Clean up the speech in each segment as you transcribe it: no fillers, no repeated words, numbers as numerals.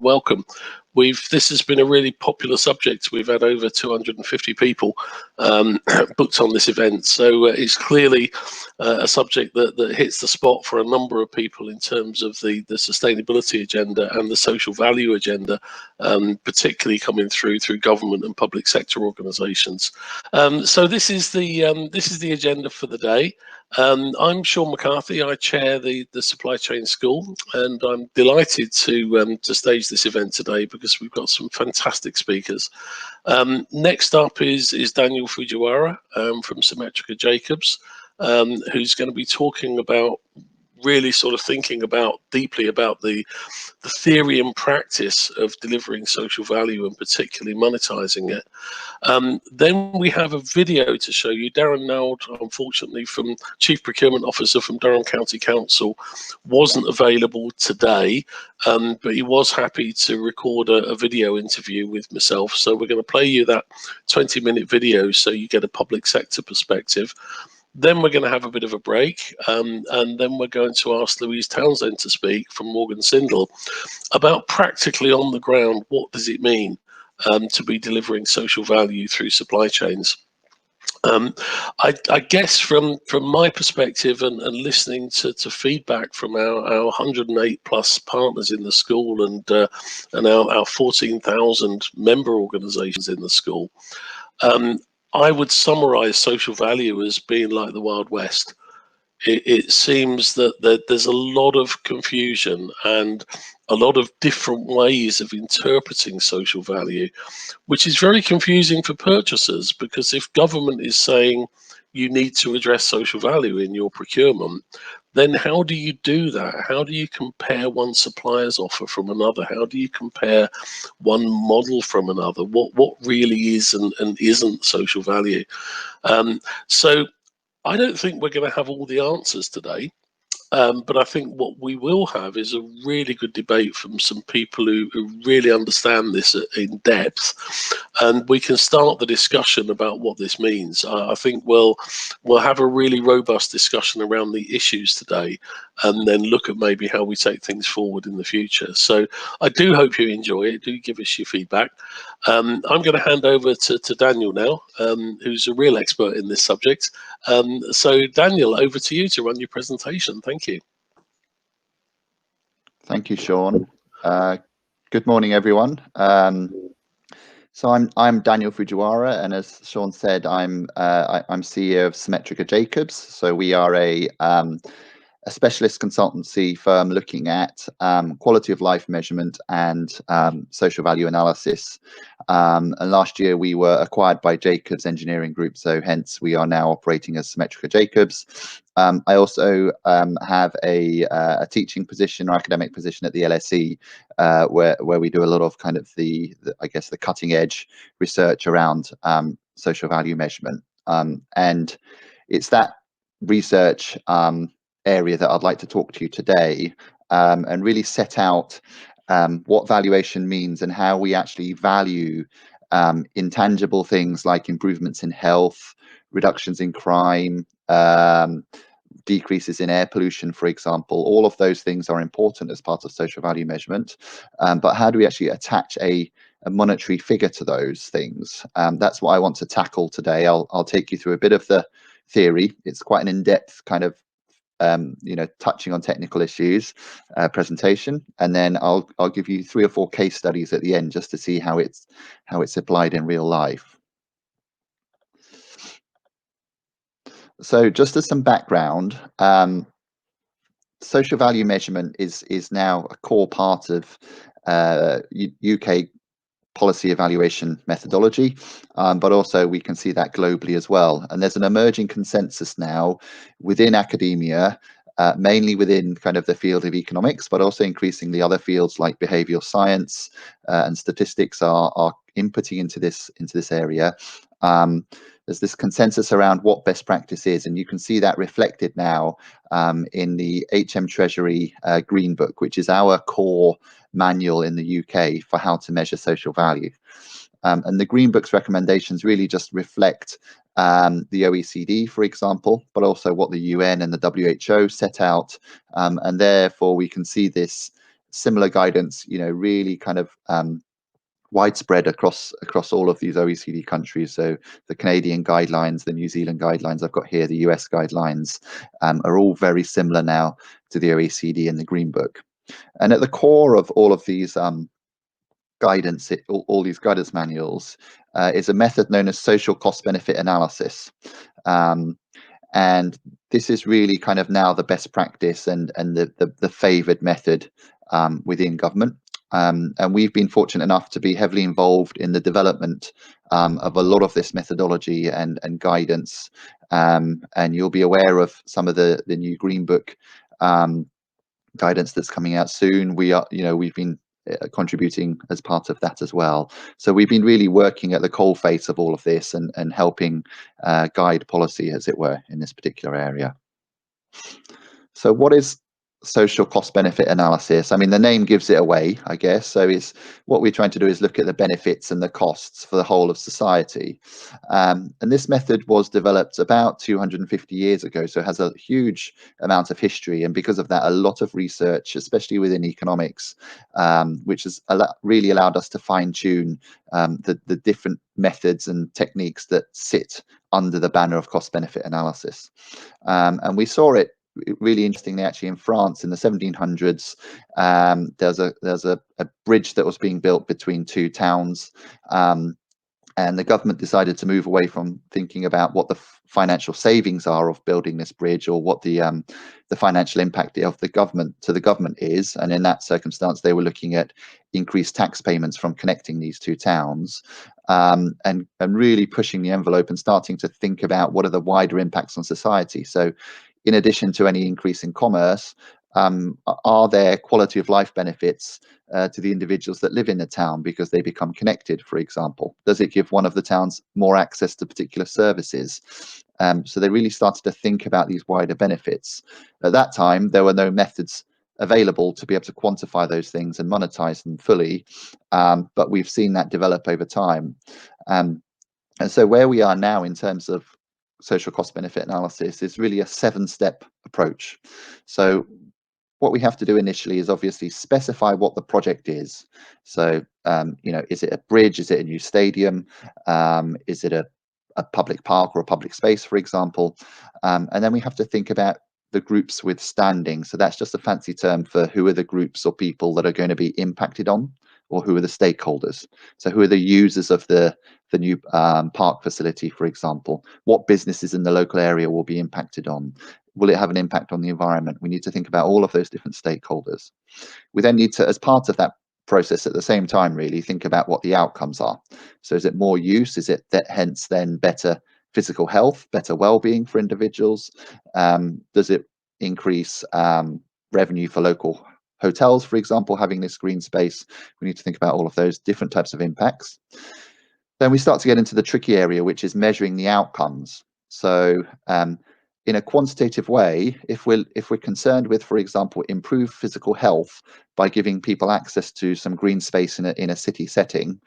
welcome. This has been a really popular subject. We've had over 250 people booked on this event, so it's clearly a subject that hits the spot for a number of people in terms of the sustainability agenda and the social value agenda, particularly coming through government and public sector organisations. So this is the agenda for the day. I'm Sean McCarthy. I chair the Supply Chain School, and I'm delighted to stage this event today because we've got some fantastic speakers. Next up is Daniel Fujiwara from Symmetrica Jacobs, who's going to be talking about really sort of thinking deeply about the theory and practice of delivering social value and particularly monetizing it. Then we have a video to show you. Darren Nald, unfortunately, from Chief Procurement Officer from Durham County Council, wasn't available today, but he was happy to record a video interview with myself. So we're going to play you that 20-minute video so you get a public sector perspective. Then we're going to have a bit of a break, and then we're going to ask Louise Townsend to speak from Morgan Sindall about practically on the ground, what does it mean to be delivering social value through supply chains. I guess from my perspective and listening to feedback from our 108 plus partners in the school and our 14,000 member organizations in the school, I would summarize social value as being like the Wild West. It seems that there's a lot of confusion and a lot of different ways of interpreting social value, which is very confusing for purchasers, because if government is saying you need to address social value in your procurement, then how do you do that? How do you compare one supplier's offer from another? How do you compare one model from another? What really is and isn't social value? So I don't think we're going to have all the answers today. But I think what we will have is a really good debate from some people who really understand this in depth, and we can start the discussion about what this means. I think we'll have a really robust discussion around the issues today, and then look at maybe how we take things forward in the future. So I do hope you enjoy it. Do give us your feedback. I'm going to hand over to Daniel now, who's a real expert in this subject. So Daniel, over to you to run your presentation. Thank you. Thank you, Sean. Good morning, everyone. So I'm Daniel Fujiwara, and as Sean said, I'm CEO of Symmetrica Jacobs. So we are a specialist consultancy firm looking at quality of life measurement and social value analysis. And last year we were acquired by Jacobs Engineering Group, so hence we are now operating as Symmetrica Jacobs. I also have a teaching position or academic position at the LSE, where we do a lot of kind of the cutting edge research around social value measurement. And it's that research area that I'd like to talk to you today, and really set out what valuation means and how we actually value intangible things like improvements in health, reductions in crime, decreases in air pollution, for example. All of those things are important as part of social value measurement, but how do we actually attach a monetary figure to those things? That's what I want to tackle today. I'll take you through a bit of the theory. It's quite an in-depth kind of touching on technical issues presentation, and then I'll give you 3 or 4 case studies at the end just to see how it's applied in real life. So just as some background, social value measurement is now a core part of UK policy evaluation methodology, but also we can see that globally as well. And there's an emerging consensus now within academia, mainly within kind of the field of economics, but also increasingly other fields like behavioral science and statistics are inputting into this area. There's this consensus around what best practice is, and you can see that reflected now in the HM Treasury Green Book, which is our core manual in the UK for how to measure social value. And the Green Book's recommendations really just reflect the OECD, for example, but also what the UN and the WHO set out, and therefore we can see this similar guidance, really kind of widespread across all of these OECD countries. So the Canadian guidelines, the New Zealand guidelines I've got here, the US guidelines are all very similar now to the OECD and the Green Book. And at the core of all of these guidance, all these guidance manuals, is a method known as social cost benefit analysis. And this is really kind of now the best practice and the favored method within government. And we've been fortunate enough to be heavily involved in the development of a lot of this methodology and guidance. And you'll be aware of some of the new Green Book guidance that's coming out soon. We've been contributing as part of that as well. So we've been really working at the coalface of all of this and helping guide policy, as it were, in this particular area. So what is social cost benefit analysis? I mean, the name gives it away, I guess. So it's what we're trying to do is look at the benefits and the costs for the whole of society. And this method was developed about 250 years ago, so it has a huge amount of history. And because of that, a lot of research, especially within economics, which has really allowed us to fine tune the different methods and techniques that sit under the banner of cost benefit analysis. And we saw it really interestingly, actually, in France in the 1700s. There's a bridge that was being built between two towns, and the government decided to move away from thinking about what the financial savings are of building this bridge, or what the financial impact of the government is. And in that circumstance, they were looking at increased tax payments from connecting these two towns, and really pushing the envelope and starting to think about what are the wider impacts on society. So in addition to any increase in commerce, are there quality of life benefits to the individuals that live in the town because they become connected, for example? Does it give one of the towns more access to particular services? So they really started to think about these wider benefits. At that time, there were no methods available to be able to quantify those things and monetize them fully, but we've seen that develop over time. And so where we are now in terms of social cost benefit analysis is really a 7-step approach. So what we have to do initially is obviously specify what the project is. So, is it a bridge? Is it a new stadium? Is it a public park or a public space, for example? And then we have to think about the groups with standing. So that's just a fancy term for who are the groups or people that are going to be impacted on, or who are the stakeholders. So who are the users of the new park facility, for example? What businesses in the local area will be impacted on? Will it have an impact on the environment? We need to think about all of those different stakeholders. We then need to, as part of that process at the same time, really think about what the outcomes are. So is it more use? Is it that hence then better physical health, better well-being for individuals? Does it increase revenue for local hotels, for example, having this green space? We need to think about all of those different types of impacts. Then we start to get into the tricky area, which is measuring the outcomes. So in a quantitative way, if we're concerned with, for example, improved physical health by giving people access to some green space in a city setting,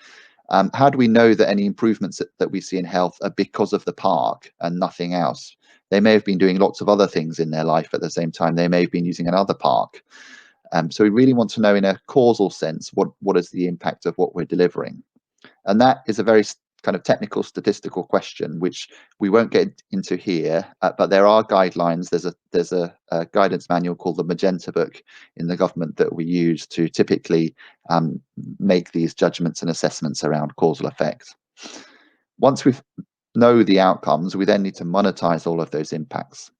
how do we know that any improvements that we see in health are because of the park and nothing else? They may have been doing lots of other things in their life at the same time. They may have been using another park. So we really want to know in a causal sense, what is the impact of what we're delivering? And that is a very kind of technical statistical question, which we won't get into here, but there are guidelines. There's a guidance manual called the Magenta Book in the government that we use to typically make these judgments and assessments around causal effects. Once we know the outcomes, we then need to monetize all of those impacts.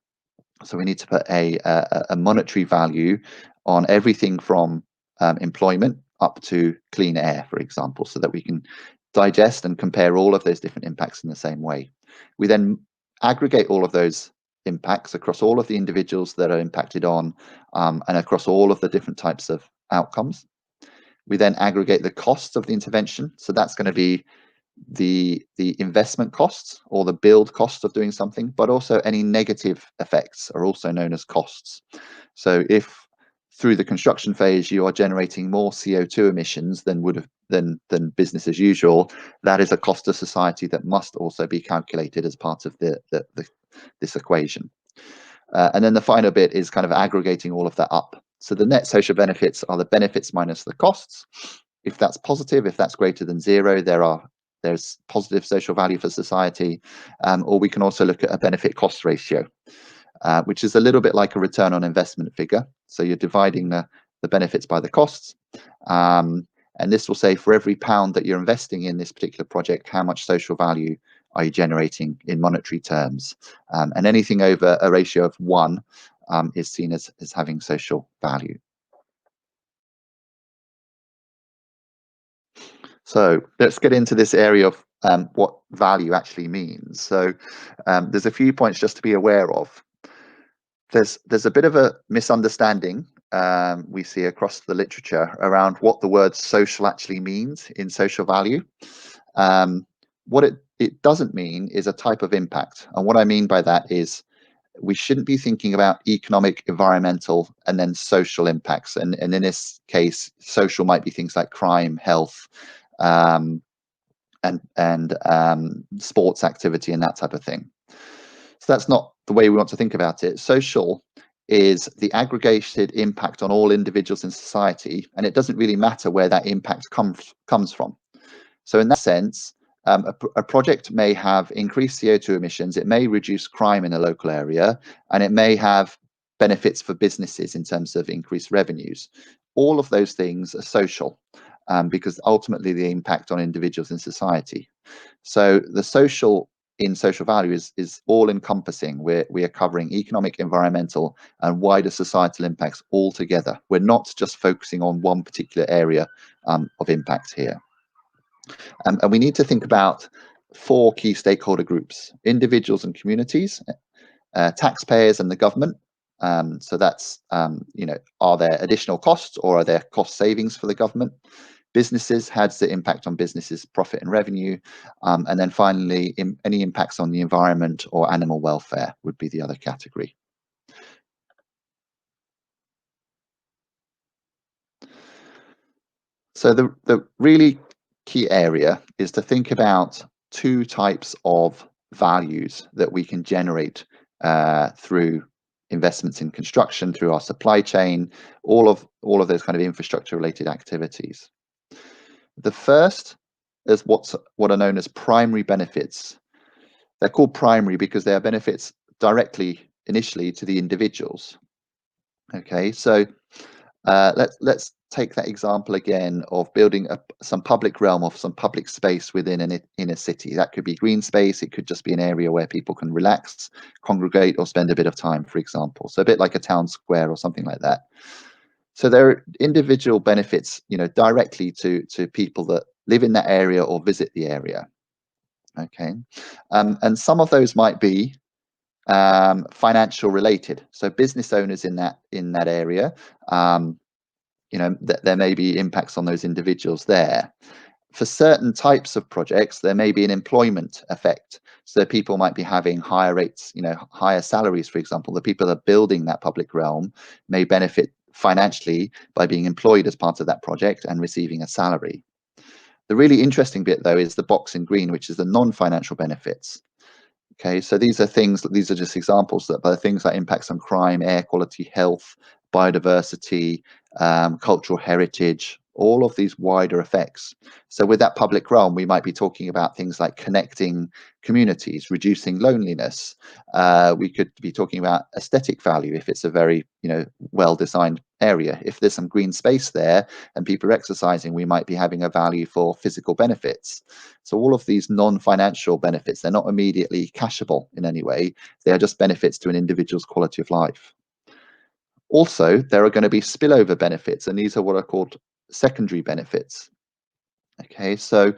So we need to put a monetary value on everything from employment up to clean air, for example, so that we can digest and compare all of those different impacts in the same way. We then aggregate all of those impacts across all of the individuals that are impacted on, and across all of the different types of outcomes. We then aggregate the costs of the intervention. So that's going to be the investment costs or the build cost of doing something, but also any negative effects are also known as costs. So if through the construction phase you are generating more CO2 emissions than would have than business as usual, that is a cost to society that must also be calculated as part of this equation. And then the final bit is kind of aggregating all of that up So the net social benefits are the benefits minus the costs. If that's positive, if that's greater than 0, there's positive social value for society. Or we can also look at a benefit cost ratio, which is a little bit like a return on investment figure. So you're dividing the benefits by the costs. And this will say for every pound that you're investing in this particular project, how much social value are you generating in monetary terms? And anything over a ratio of 1 is seen as having social value. So let's get into this area of what value actually means. So there's a few points just to be aware of. There's a bit of a misunderstanding we see across the literature around what the word social actually means in social value. What it doesn't mean is a type of impact. And what I mean by that is we shouldn't be thinking about economic, environmental, and then social impacts. And in this case, social might be things like crime, health, and sports activity and that type of thing. So that's not the way we want to think about it. Social is the aggregated impact on all individuals in society, and it doesn't really matter where that impact comes from. So in that sense, a project may have increased CO2 emissions, it may reduce crime in a local area, and it may have benefits for businesses in terms of increased revenues. All of those things are social, because ultimately the impact on individuals in society. So the social in social value is all encompassing. We are covering economic, environmental, and wider societal impacts all together. We're not just focusing on one particular area of impact here. And we need to think about 4 key stakeholder groups: individuals and communities, taxpayers and the government. So that's, are there additional costs or are there cost savings for the government? Businesses, how does it impact on businesses' profit and revenue? And then finally, any impacts on the environment or animal welfare would be the other category. So the really key area is to think about 2 types of values that we can generate through investments in construction, through our supply chain, all of those kind of infrastructure related activities. The first is what are known as primary benefits. They're called primary because they are benefits directly initially to the individuals. Okay, so let's take that example again of building some public realm or some public space within an inner city. That could be green space, it could just be an area where people can relax, congregate, or spend a bit of time, for example. So a bit like a town square or something like that. So there are individual benefits, directly to people that live in that area or visit the area. Okay, and some of those might be financial related. So business owners in that area, there may be impacts on those individuals there. For certain types of projects, there may be an employment effect. So people might be having higher rates, higher salaries, for example. The people that are building that public realm may benefit financially by being employed as part of that project and receiving a salary. The really interesting bit, though, is the box in green, which is the non-financial benefits. Okay, so these are just examples that are things like impacts on crime, air quality, health, biodiversity, cultural heritage, all of these wider effects. So with that public realm, we might be talking about things like connecting communities, reducing loneliness. We could be talking about aesthetic value if it's a very, well-designed area. If there's some green space there and people are exercising, we might be having a value for physical benefits. So all of these non-financial benefits, they're not immediately cashable in any way. They are just benefits to an individual's quality of life. Also, there are going to be spillover benefits, and these are what are called secondary benefits. Okay, so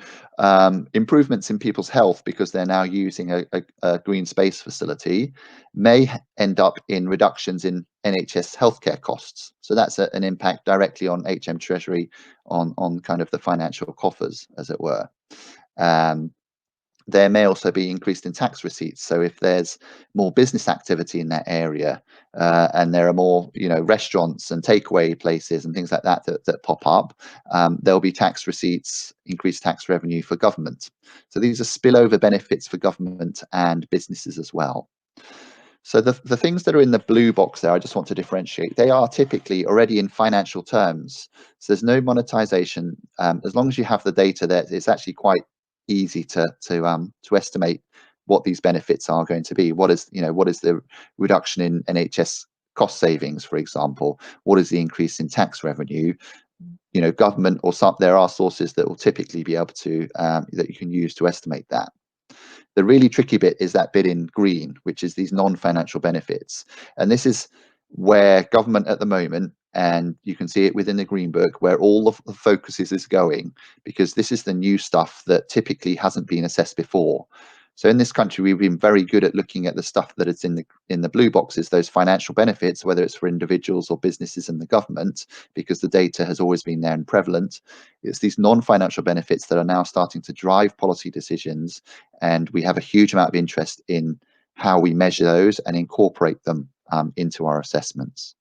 improvements in people's health because they're now using a green space facility may end up in reductions in NHS healthcare costs. So that's an impact directly on HM Treasury, on kind of the financial coffers, as it were. There may also be increased in tax receipts. So if there's more business activity in that area, and there are more, restaurants and takeaway places and things like that that pop up, there'll be tax receipts, increased tax revenue for government. So these are spillover benefits for government and businesses as well. So the things that are in the blue box there, I just want to differentiate. They are typically already in financial terms. So there's no monetization. As long as you have the data there, it's actually quite easy to estimate what these benefits are going to be. What is the reduction in NHS cost savings, for example? What is the increase in tax revenue? Government or there are sources that will typically be able to that you can use to estimate that. The really tricky bit is that bit in green, which is these non-financial benefits. And this is where government at the moment, and you can see it within the Green Book, where all of the focus is going, because this is the new stuff that typically hasn't been assessed before. So in this country, we've been very good at looking at the stuff that is in the blue boxes, those financial benefits, whether it's for individuals or businesses and the government, because the data has always been there and prevalent. It's these non-financial benefits that are now starting to drive policy decisions, and we have a huge amount of interest in how we measure those and incorporate them into our assessments.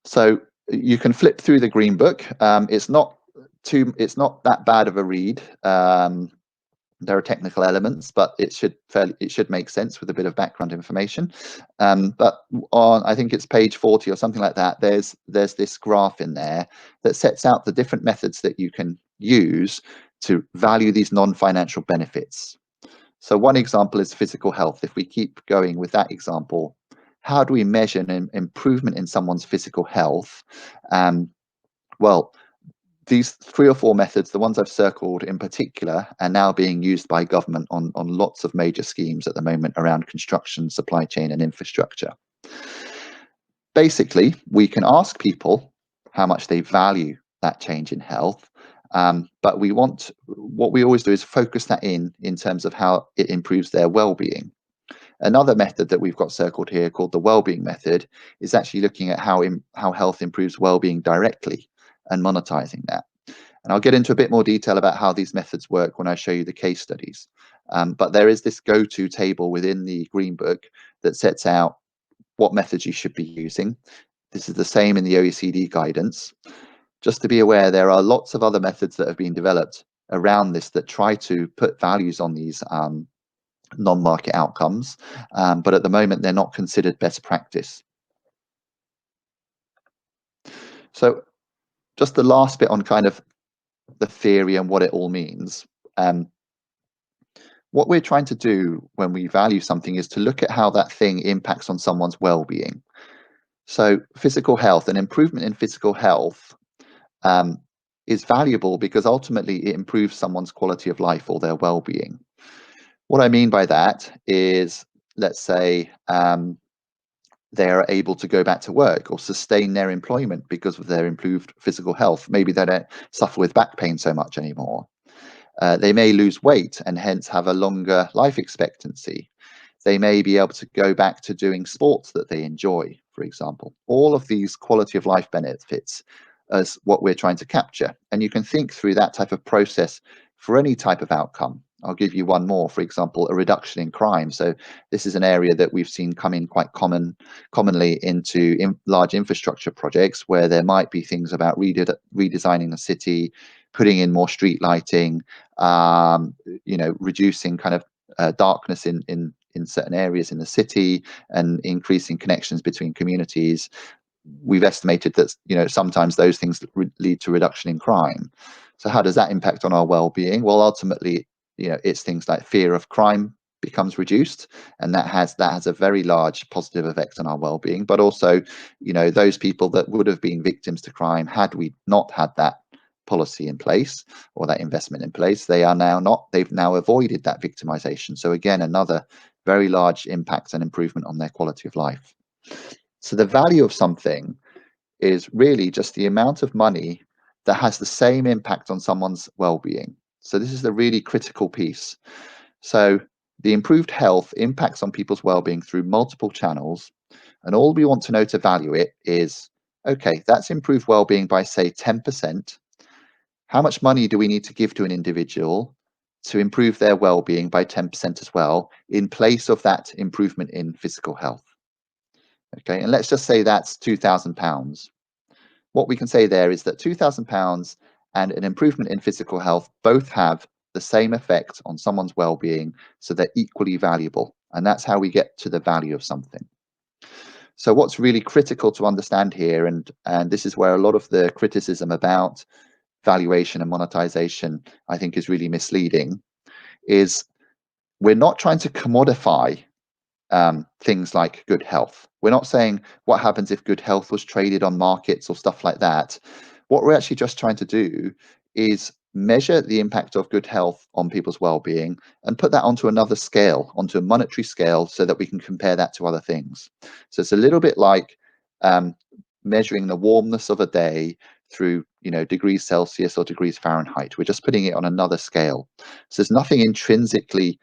So you can flip through the Green Book. It's not that bad of a read. There are technical elements, but it should make sense with a bit of background information. But on, I think it's page 40 or something like that, there's this graph in there that sets out the different methods that you can use to value these non-financial benefits. So one example is physical health. If we keep going with that example, how do we measure an improvement in someone's physical health? Well, these 3 or 4 methods, the ones I've circled in particular, are now being used by government on lots of major schemes at the moment around construction, supply chain and infrastructure. Basically, we can ask people how much they value that change in health, but what we always do is focus that in terms of how it improves their well-being. Another method that we've got circled here, called the well-being method, is actually looking at how health improves well-being directly and monetizing that. And I'll get into a bit more detail about how these methods work when I show you the case studies. But there is this go-to table within the Green Book that sets out what methods you should be using. This is the same in the OECD guidance. Just to be aware, there are lots of other methods that have been developed around this that try to put values on these non-market outcomes, but at the moment they're not considered best practice. So just the last bit on kind of the theory and what it all means. What we're trying to do when we value something is to look at how that thing impacts on someone's well-being. So physical health, an improvement in physical health is valuable because ultimately it improves someone's quality of life or their well-being. What I mean by that is, let's say they're able to go back to work or sustain their employment because of their improved physical health. Maybe they don't suffer with back pain so much anymore. They may lose weight and hence have a longer life expectancy. They may be able to go back to doing sports that they enjoy, for example. All of these quality of life benefits is what we're trying to capture. And you can think through that type of process for any type of outcome. I'll give you one more, for example, a reduction in crime. So this is an area that we've seen come in quite commonly into large infrastructure projects, where there might be things about redesigning the city, putting in more street lighting, reducing kind of darkness in certain areas in the city and increasing connections between communities. We've estimated that sometimes those things lead to reduction in crime. So how does that impact on our well-being? Well, ultimately, it's things like fear of crime becomes reduced, and that has a very large positive effect on our well-being. But also, those people that would have been victims to crime had we not had that policy in place or that investment in place, they've now avoided that victimization. So again, another very large impact and improvement on their quality of life. So the value of something is really just the amount of money that has the same impact on someone's well-being. So this is the really critical piece. So the improved health impacts on people's well-being through multiple channels, and all we want to know to value it is, okay, that's improved well-being by, say, 10%. How much money do we need to give to an individual to improve their well-being by 10% as well, in place of that improvement in physical health? Okay, and let's just say that's £2,000. What we can say there is that £2,000 and an improvement in physical health both have the same effect on someone's well-being, so they're equally valuable. And that's how we get to the value of something. So what's really critical to understand here, and this is where a lot of the criticism about valuation and monetization, I think, is really misleading, is we're not trying to commodify things like good health. We're not saying what happens if good health was traded on markets or stuff like that. What we're actually just trying to do is measure the impact of good health on people's well-being and put that onto another scale, onto a monetary scale, so that we can compare that to other things. So it's a little bit like measuring the warmness of a day through, degrees Celsius or degrees Fahrenheit. We're just putting it on another scale. So there's nothing intrinsically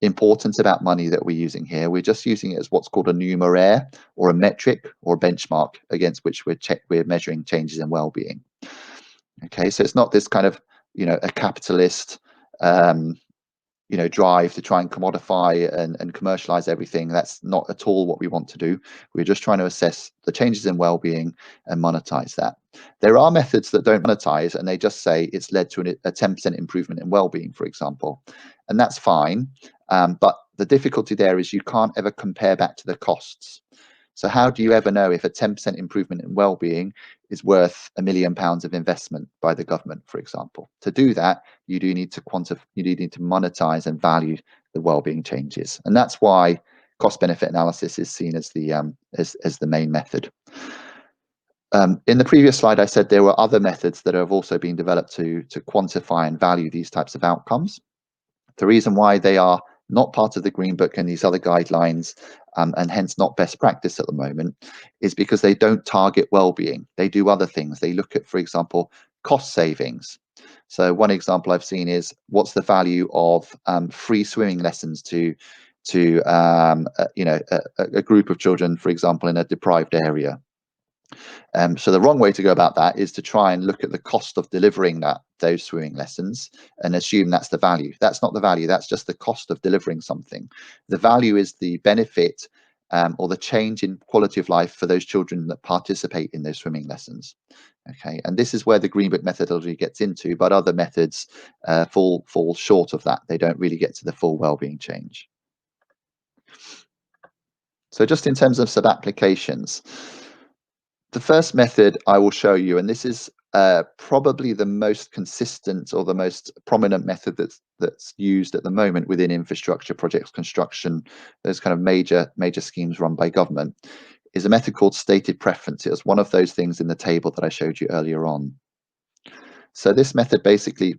important about money that we're using here. We're just using it as what's called a numeraire, or a metric, or a benchmark against which we're measuring changes in well-being. Okay, so it's not this kind of a capitalist drive to try and commodify and commercialize everything. That's not at all what we want to do. We're just trying to assess the changes in well-being and monetize that. There are methods that don't monetize, and they just say it's led to a 10% improvement in well-being, for example, and that's fine. But the difficulty there is you can't ever compare back to the costs. So how do you ever know if a 10% improvement in well-being is worth £1 million of investment by the government, for example? To do that, you do need to monetize and value the well-being changes, and that's why cost-benefit analysis is seen as the as the main method. In the previous slide, I said there were other methods that have also been developed to quantify and value these types of outcomes. The reason why they are not part of the Green Book and these other guidelines, and hence not best practice at the moment, is because they don't target well-being. They do other things. They look at, for example, cost savings. So one example I've seen is, what's the value of free swimming lessons to a group of children, for example, in a deprived area. So the wrong way to go about that is to try and look at the cost of delivering those swimming lessons and assume that's the value. That's not the value. That's just the cost of delivering something. The value is the benefit or the change in quality of life for those children that participate in those swimming lessons. Okay, and this is where the Green Book methodology gets into, but other methods fall short of that. They don't really get to the full well-being change. So just in terms of sub-applications, the first method I will show you, and this is probably the most consistent or the most prominent method that's used at the moment within infrastructure projects, construction, those kind of major schemes run by government, is a method called stated preference. It was one of those things in the table that I showed you earlier on. So this method basically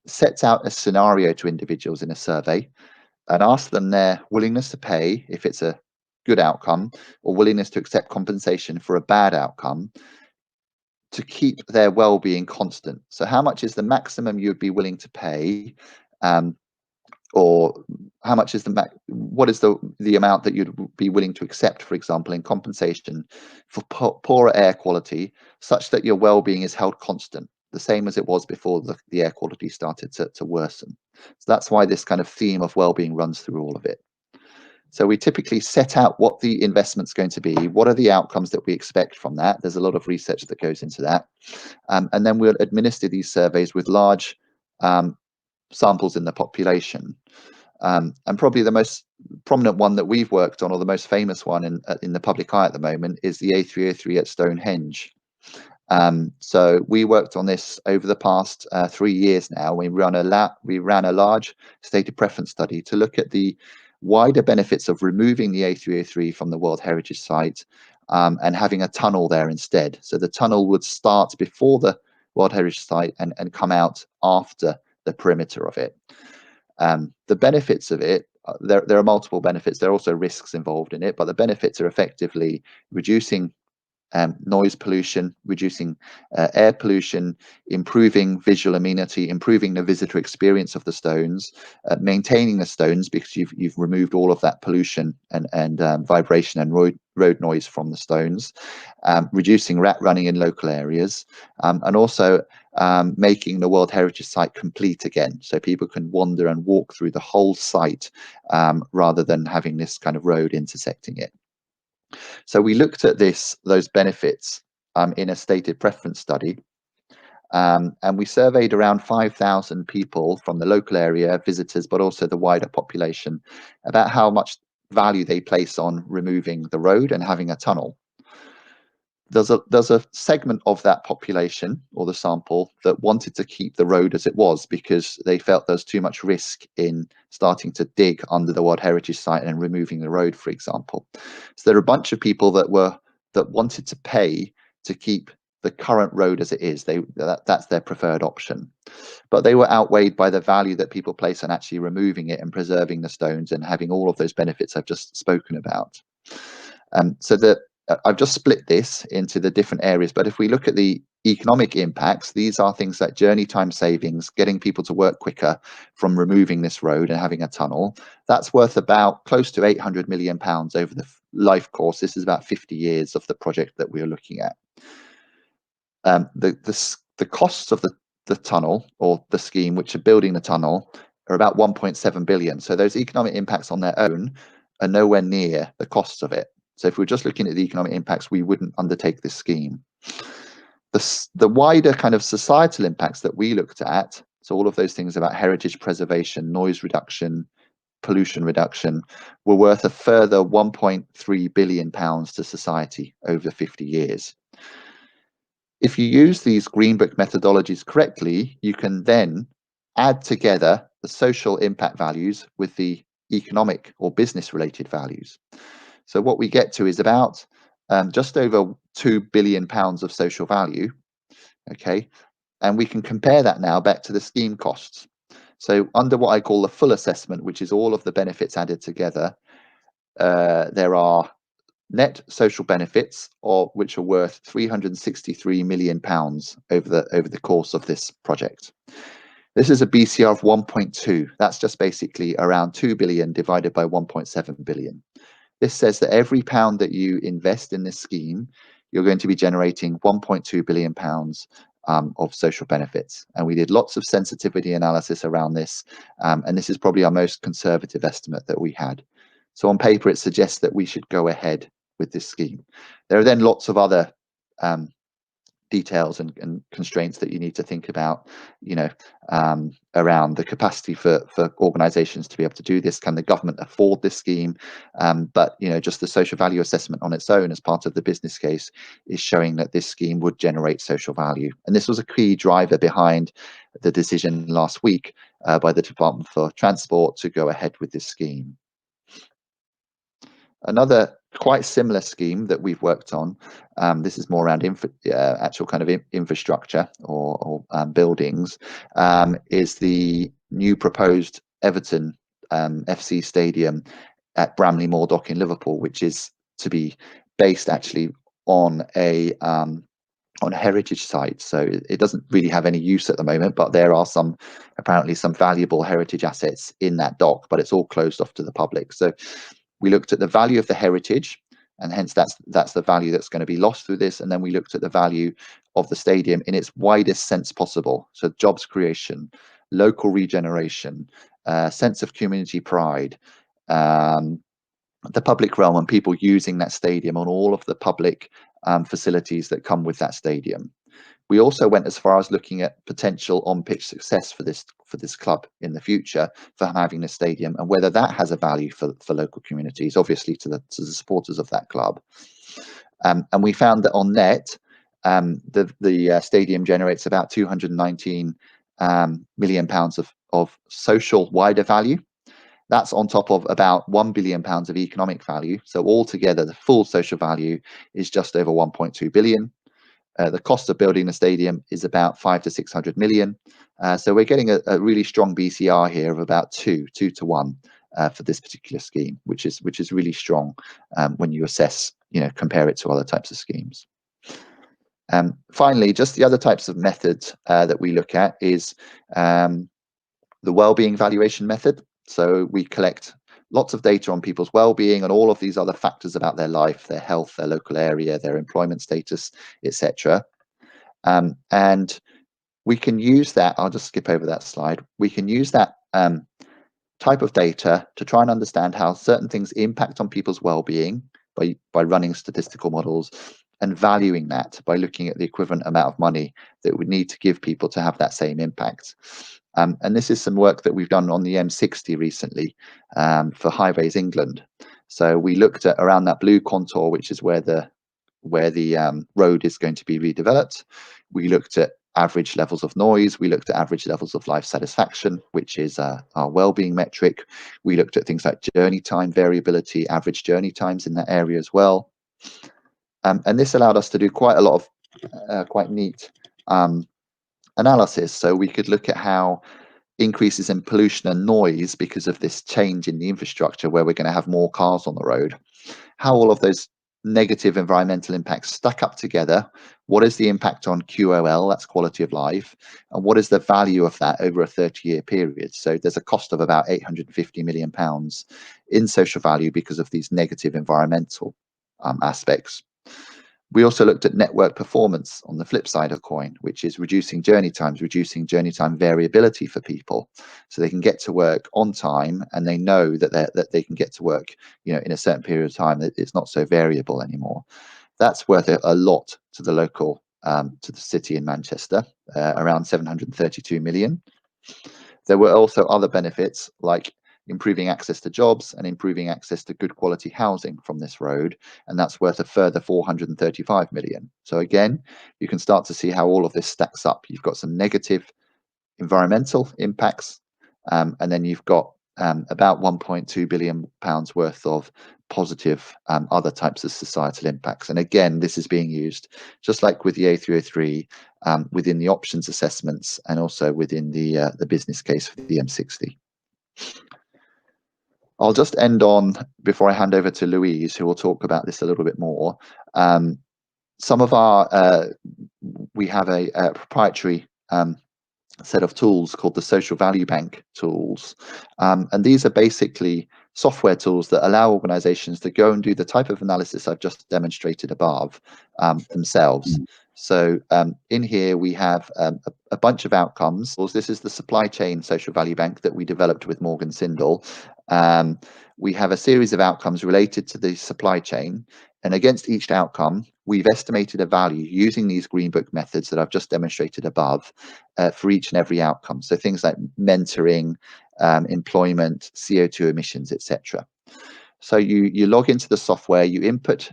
sets out a scenario to individuals in a survey and asks them their willingness to pay if it's a good outcome, or willingness to accept compensation for a bad outcome, to keep their well-being constant. So how much is the maximum you'd be willing to pay, or how much is what is the amount that you'd be willing to accept, for example, in compensation for poorer air quality, such that your well-being is held constant, the same as it was before the air quality started to worsen. So that's why this kind of theme of well-being runs through all of it. So we typically set out what the investment's going to be, what are the outcomes that we expect from that. There's a lot of research that goes into that. And then we'll administer these surveys with large samples in the population. And probably the most prominent one that we've worked on, or the most famous one in the public eye at the moment, is the A303 at Stonehenge. So we worked on this over the past 3 years now. We ran a large stated preference study to look at the wider benefits of removing the A303 from the World Heritage Site and having a tunnel there instead. So the tunnel would start before the World Heritage Site and come out after the perimeter of it. The benefits of it, there are multiple benefits. There are also risks involved in it, but the benefits are effectively reducing noise pollution, reducing air pollution, improving visual amenity, improving the visitor experience of the stones, maintaining the stones because you've removed all of that pollution and vibration and road noise from the stones, reducing rat running in local areas, and also making the World Heritage Site complete again, so people can wander and walk through the whole site rather than having this kind of road intersecting it. So we looked at those benefits in a stated preference study, And we surveyed around 5,000 people from the local area, visitors, but also the wider population, about how much value they place on removing the road and having a tunnel. There's a segment of that population, or the sample, that wanted to keep the road as it was because they felt there's too much risk in starting to dig under the World Heritage Site and removing the road, for example. So there are a bunch of people that wanted to pay to keep the current road as it is. That's their preferred option, but they were outweighed by the value that people place on actually removing it and preserving the stones and having all of those benefits I've just spoken about. So I've just split this into the different areas, but if we look at the economic impacts, these are things like journey time savings, getting people to work quicker from removing this road and having a tunnel. That's worth about close to £800 million over the life course. This is about 50 years of the project that we're looking at. The costs of the tunnel, or the scheme which are building the tunnel, are about 1.7 billion. So those economic impacts on their own are nowhere near the costs of it. So if we're just looking at the economic impacts, we wouldn't undertake this scheme. The wider kind of societal impacts that we looked at, so all of those things about heritage preservation, noise reduction, pollution reduction, were worth a further £1.3 billion to society over 50 years. If you use these Green Book methodologies correctly, you can then add together the social impact values with the economic or business related values. So what we get to is about just over £2 billion of social value, okay? And we can compare that now back to the scheme costs. So under what I call the full assessment, which is all of the benefits added together, there are net social benefits, which are worth £363 million over the course of this project. This is a BCR of 1.2. That's just basically around 2 billion divided by 1.7 billion. This says that every pound that you invest in this scheme, you're going to be generating £1.2 billion of social benefits. And we did lots of sensitivity analysis around this. And this is probably our most conservative estimate that we had. So on paper, it suggests that we should go ahead with this scheme. There are then lots of other details and constraints that you need to think about, around the capacity for organizations to be able to do this. Can the government afford this scheme? But just the social value assessment on its own as part of the business case is showing that this scheme would generate social value. And this was a key driver behind the decision last week by the Department for Transport to go ahead with this scheme. Another quite similar scheme that we've worked on, this is more around actual kind of infrastructure or buildings, is the new proposed Everton FC stadium at Bramley Moor Dock in Liverpool, which is to be based actually on a heritage site. So it doesn't really have any use at the moment, but there are apparently some valuable heritage assets in that dock, but it's all closed off to the public. So we looked at the value of the heritage, and hence that's the value that's going to be lost through this. And then we looked at the value of the stadium in its widest sense possible. So jobs creation, local regeneration, sense of community pride, the public realm and people using that stadium on all of the public facilities that come with that stadium. We also went as far as looking at potential on-pitch success for this club in the future for having this stadium, and whether that has a value for local communities, obviously to the supporters of that club. And we found that on net, the stadium generates about £219 million of social wider value. That's on top of about £1 billion of economic value. So altogether, the full social value is just over 1.2 billion. The cost of building the stadium is about 500 to 600 million. So we're getting a really strong BCR here of about 2 to 1 for this particular scheme, which is really strong when you assess, compare it to other types of schemes. Finally, just the other types of methods that we look at is the well-being valuation method. So we collect lots of data on people's well-being and all of these other factors about their life, their health, their local area, their employment status, etc. And we can use that. I'll just skip over that slide. We can use that type of data to try and understand how certain things impact on people's well-being by running statistical models, and valuing that by looking at the equivalent amount of money that we need to give people to have that same impact. And this is some work that we've done on the M60 recently for Highways England. So we looked at around that blue contour, which is where the road is going to be redeveloped. We looked at average levels of noise. We looked at average levels of life satisfaction, which is our well-being metric. We looked at things like journey time variability, average journey times in that area as well. And this allowed us to do quite a lot of quite neat analysis. So we could look at how increases in pollution and noise because of this change in the infrastructure where we're going to have more cars on the road, how all of those negative environmental impacts stack up together. What is the impact on QOL, that's quality of life, and what is the value of that over a 30-year period? So there's a cost of about £850 million in social value because of these negative environmental aspects. We also looked at network performance on the flip side of the coin, which is reducing journey times, reducing journey time variability for people, so they can get to work on time and they know that they can get to work, you know, in a certain period of time, that it's not so variable anymore. That's worth a lot to the local, to the city in Manchester, around 732 million. There were also other benefits like improving access to jobs and improving access to good quality housing from this road, and that's worth a further 435 million. So again, you can start to see how all of this stacks up. You've got some negative environmental impacts, and then you've got about 1.2 billion pounds worth of positive other types of societal impacts. And again, this is being used just like with the A303 within the options assessments and also within the business case for the M60. I'll just end on, before I hand over to Louise, who will talk about this a little bit more. Some of our, we have a proprietary set of tools called the Social Value Bank tools. And these are basically software tools that allow organizations to go and do the type of analysis I've just demonstrated above themselves. So in here we have a bunch of outcomes. This is the supply chain social value bank that we developed with Morgan Sindall. We have a series of outcomes related to the supply chain, and against each outcome we've estimated a value using these green book methods that I've just demonstrated above for each and every outcome. So things like mentoring, employment, CO2 emissions, etc. So you log into the software, you input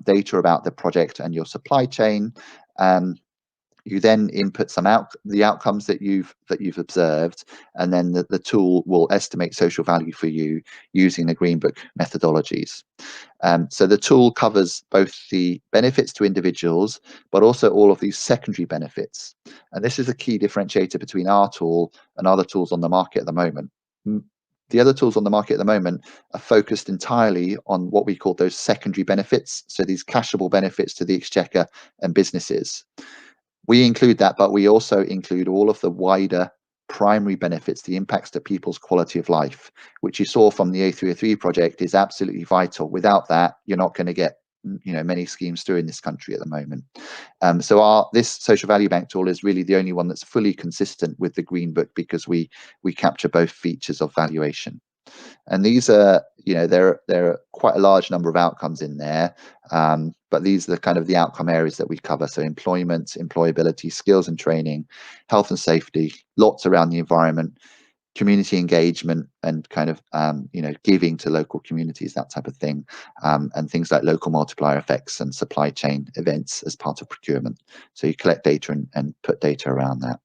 data about the project and your supply chain. You then input the outcomes that you've observed, and then the tool will estimate social value for you using the Green Book methodologies. So the tool covers both the benefits to individuals, but also all of these secondary benefits. And this is a key differentiator between our tool and other tools on the market at the moment. The other tools on the market at the moment are focused entirely on what we call those secondary benefits, so these cashable benefits to the exchequer and businesses. We include that, but we also include all of the wider primary benefits, the impacts to people's quality of life, which you saw from the A303 project is absolutely vital. Without that, you're not going to get, you know, many schemes through in this country at the moment. So this social value bank tool is really the only one that's fully consistent with the Green Book, because we capture both features of valuation. And these are, you know, there are quite a large number of outcomes in there, but these are the kind of the outcome areas that we cover. So employment, employability, skills and training, health and safety, lots around the environment, community engagement, and kind of you know, giving to local communities, that type of thing, and things like local multiplier effects and supply chain events as part of procurement. So you collect data and put data around that.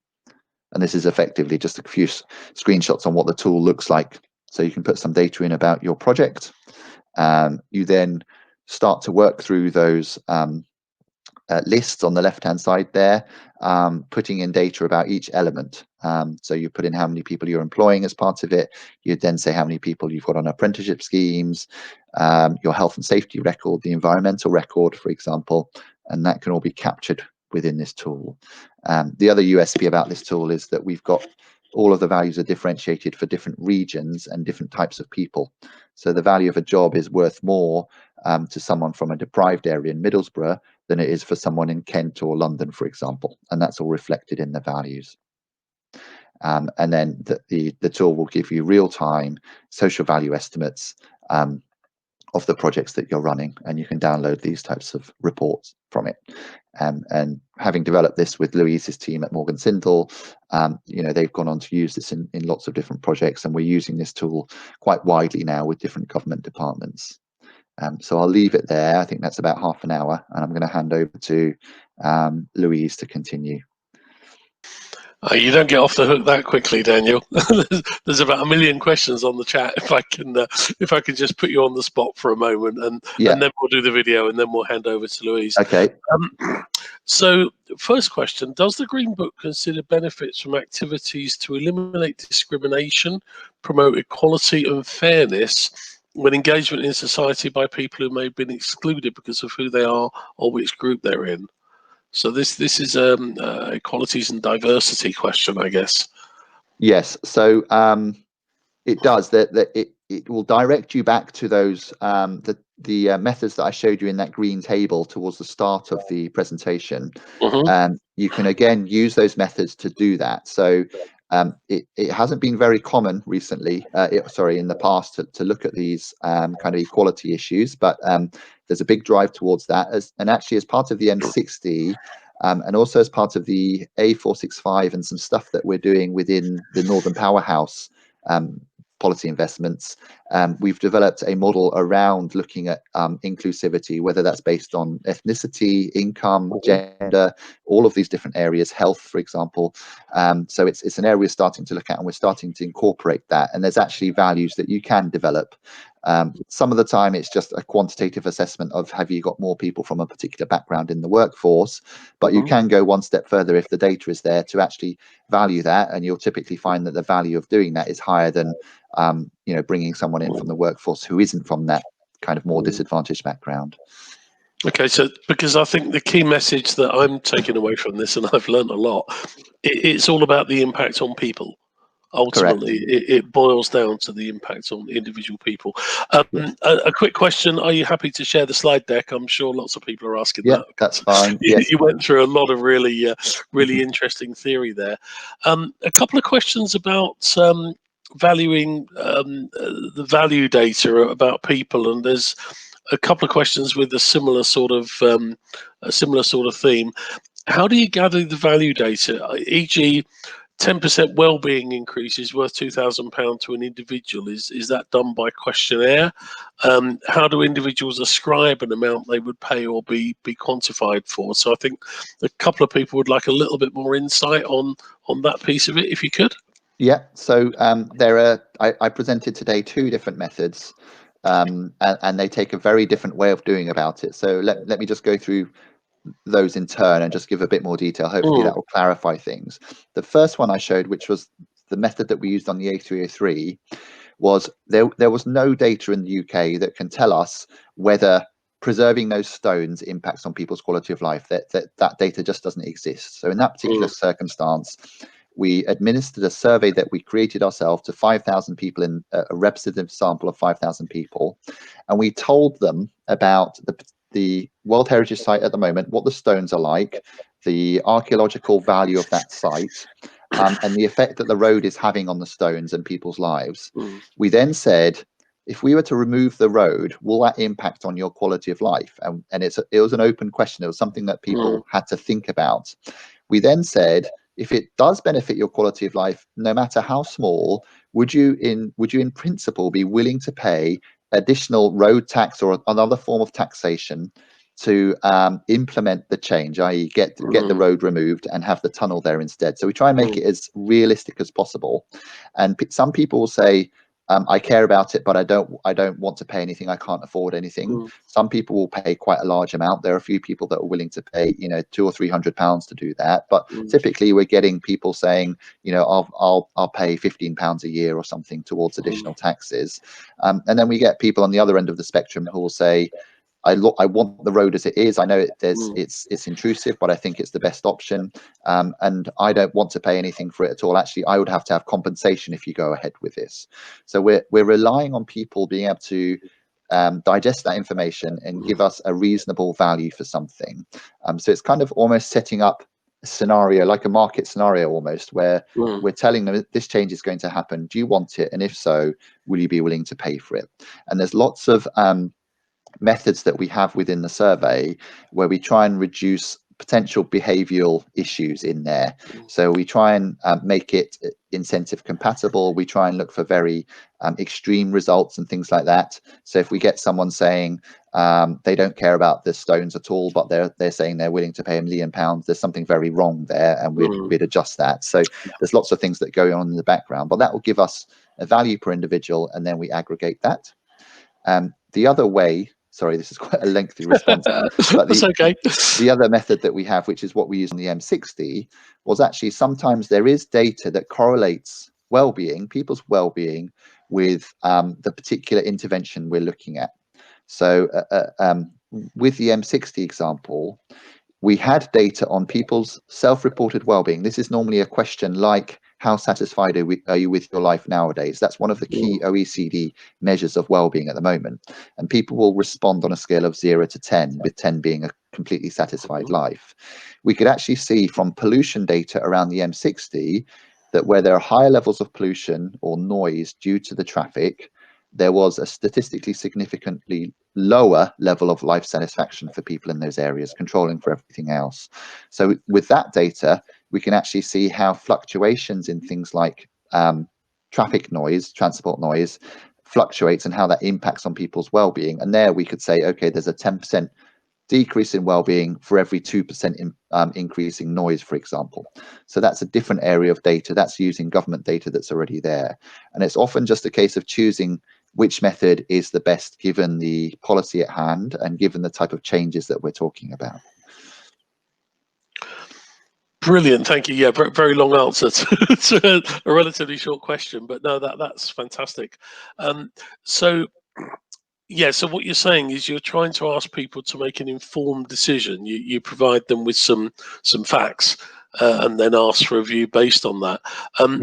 And this is effectively just a few screenshots on what the tool looks like. So you can put some data in about your project. You then start to work through those lists on the left-hand side there, putting in data about each element. So you put in how many people you're employing as part of it. You then say how many people you've got on apprenticeship schemes, your health and safety record, the environmental record, for example, and that can all be captured within this tool. The other USP about this tool is that we've got all of the values are differentiated for different regions and different types of people. So the value of a job is worth more to someone from a deprived area in Middlesbrough than it is for someone in Kent or London, for example, and that's all reflected in the values. And then the tool will give you real-time social value estimates the projects that you're running, and you can download these types of reports from it. And having developed this with Louise's team at Morgan Sindall, they've gone on to use this in lots of different projects, and we're using this tool quite widely now with different government departments. So I'll leave it there. I think that's about half an hour, and I'm going to hand over to Louise to continue. You don't get off the hook that quickly, Daniel. There's about 1 million questions on the chat. If I can just put you on the spot for a moment, and then we'll do the video, and then we'll hand over to Louise. Okay. So, first question: does the Green Book consider benefits from activities to eliminate discrimination, promote equality and fairness when engagement in society by people who may have been excluded because of who they are or which group they're in? So this is equalities and diversity question, I guess. Yes. So it does. That it will direct you back to those the methods that I showed you in that green table towards the start of the presentation. You can again use those methods to do that. So it hasn't been very common recently, in the past, to look at these kind of equality issues, but there's a big drive towards that. And actually, as part of the M60, and also as part of the A465 and some stuff that we're doing within the Northern Powerhouse policy investments, we've developed a model around looking at inclusivity, whether that's based on ethnicity, income, gender, all of these different areas, health, for example. So it's an area we're starting to look at, and we're starting to incorporate that. And there's actually values that you can develop. Some of the time it's just a quantitative assessment of have you got more people from a particular background in the workforce, but you can go one step further if the data is there to actually value that, and you'll typically find that the value of doing that is higher than bringing someone in from the workforce who isn't from that kind of more disadvantaged background. Okay, so because I think the key message that I'm taking away from this, and I've learned a lot, it's all about the impact on people. Ultimately, it boils down to the impact on individual people. Yes. A quick question: are you happy to share the slide deck? I'm sure lots of people are asking that. That's fine. Yes. You went through a lot of really interesting theory there. A couple of questions about valuing the value data about people, and there's a couple of questions with a similar sort of theme. How do you gather the value data? E.g., 10% well-being increase is worth £2,000 to an individual. Is that done by questionnaire? How do individuals ascribe an amount they would pay or be quantified for? So I think a couple of people would like a little bit more insight on that piece of it, if you could. Yeah. So I presented today 2 different methods, and they take a very different way of doing about it. So let me just go through those in turn and just give a bit more detail. Hopefully that will clarify things. The first one I showed, which was the method that we used on the A303, was there was no data in the UK that can tell us whether preserving those stones impacts on people's quality of life. That data just doesn't exist. So in that particular circumstance, we administered a survey that we created ourselves to 5,000 people, in a representative sample of 5,000 people, and we told them about the World Heritage Site at the moment, what the stones are like, the archaeological value of that site, and the effect that the road is having on the stones and people's lives. We then said, if we were to remove the road, will that impact on your quality of life? And it was an open question. It was something that people had to think about. We then said, if it does benefit your quality of life, no matter how small, would you in principle be willing to pay additional road tax or another form of taxation to implement the change, i.e. get the road removed and have the tunnel there instead? So we try and make it as realistic as possible. And some people will say, I care about it, but I don't want to pay anything. I can't afford anything. Some people will pay quite a large amount. There are a few people that are willing to pay, £200 or £300 to do that. But typically, we're getting people saying, I'll pay £15 a year or something towards additional taxes. And then we get people on the other end of the spectrum who will say, I want the road as it is. I know it's intrusive, but I think it's the best option, and I don't want to pay anything for it at all. Actually, I would have to have compensation if you go ahead with this. So we're relying on people being able to digest that information and give us a reasonable value for something. So it's kind of almost setting up a scenario, like a market scenario almost, where we're telling them this change is going to happen. Do you want it? And if so, will you be willing to pay for it? And there's lots of methods that we have within the survey where we try and reduce potential behavioral issues in there. So we try and make it incentive compatible. We try and look for very extreme results and things like that. So if we get someone saying they don't care about the stones at all, but they're saying they're willing to pay £1 million, there's something very wrong there, and we'd adjust that. So there's lots of things that go on in the background, but that will give us a value per individual, and then we aggregate that. The other way, sorry, this is quite a lengthy response, but that's okay. The other method that we have, which is what we use on the M60, was actually sometimes there is data that correlates well-being, people's well-being, with the particular intervention we're looking at. So with the M60 example, we had data on people's self-reported well-being. This is normally a question like, how satisfied are you with your life nowadays? That's one of the key OECD measures of well-being at the moment. And people will respond on a scale of 0 to 10, with 10 being a completely satisfied life. We could actually see from pollution data around the M60 that where there are higher levels of pollution or noise due to the traffic, there was a statistically significantly lower level of life satisfaction for people in those areas, controlling for everything else. So with that data, we can actually see how fluctuations in things like traffic noise, transport noise, fluctuates, and how that impacts on people's well-being. And there we could say, okay, there's a 10% decrease in well-being for every 2% increase in noise, for example. So that's a different area of data. That's using government data that's already there. And it's often just a case of choosing which method is the best given the policy at hand and given the type of changes that we're talking about. Brilliant, thank you. Yeah, very long answer to a relatively short question, but no, that's fantastic. So what you're saying is you're trying to ask people to make an informed decision. You provide them with some facts, and then ask for a view based on that.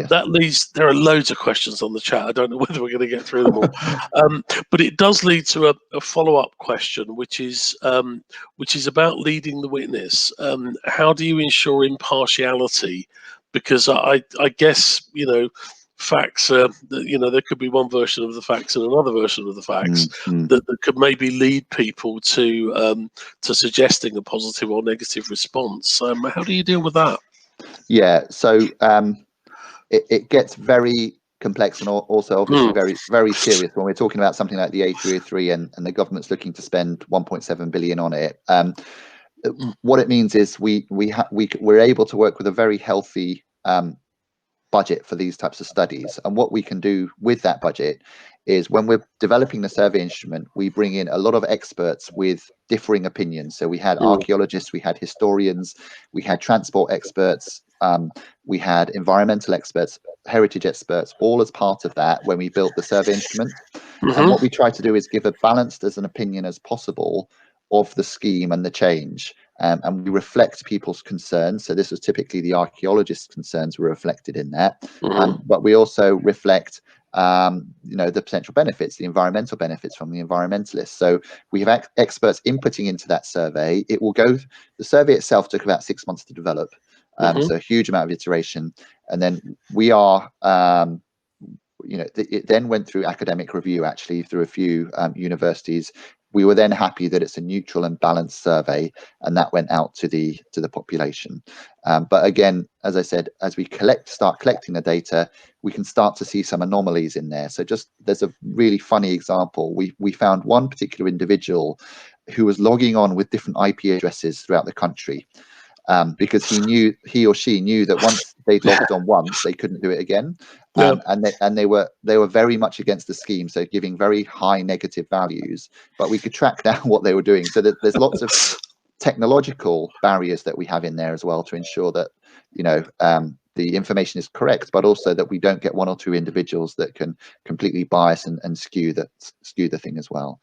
That leads, there are loads of questions on the chat. I don't know whether we're going to get through them all, but it does lead to a follow-up question, which is about leading the witness. How do you ensure impartiality? Because I guess, facts, there could be one version of the facts and another version of the facts that could maybe lead people to suggesting a positive or negative response. How do you deal with that? Yeah, so it gets very complex and also obviously very serious when we're talking about something like the A303 and the government's looking to spend 1.7 billion on it. What it means is we're able to work with a very healthy budget for these types of studies, and what we can do with that budget is when we're developing the survey instrument, we bring in a lot of experts with differing opinions. So we had archaeologists, we had historians, we had transport experts, we had environmental experts, heritage experts, all as part of that when we built the survey instrument. And what we try to do is give a balanced as an opinion as possible of the scheme and the change. And we reflect people's concerns. So this was typically the archaeologists' concerns were reflected in that. But we also reflect, the potential benefits, the environmental benefits from the environmentalists. So we have experts inputting into that survey. The survey itself took about 6 months to develop. So a huge amount of iteration. And then we are, it then went through academic review, actually, through a few universities. We were then happy that it's a neutral and balanced survey, and that went out to the population. But again, as I said, as we start collecting the data, we can start to see some anomalies in there. So there's a really funny example. We found one particular individual who was logging on with different IP addresses throughout the country. Because he or she knew that once they'd logged on once, they couldn't do it again, and they were very much against the scheme, so giving very high negative values. But we could track down what they were doing. So there's lots of technological barriers that we have in there as well to ensure that the information is correct, but also that we don't get one or two individuals that can completely bias and skew the thing as well.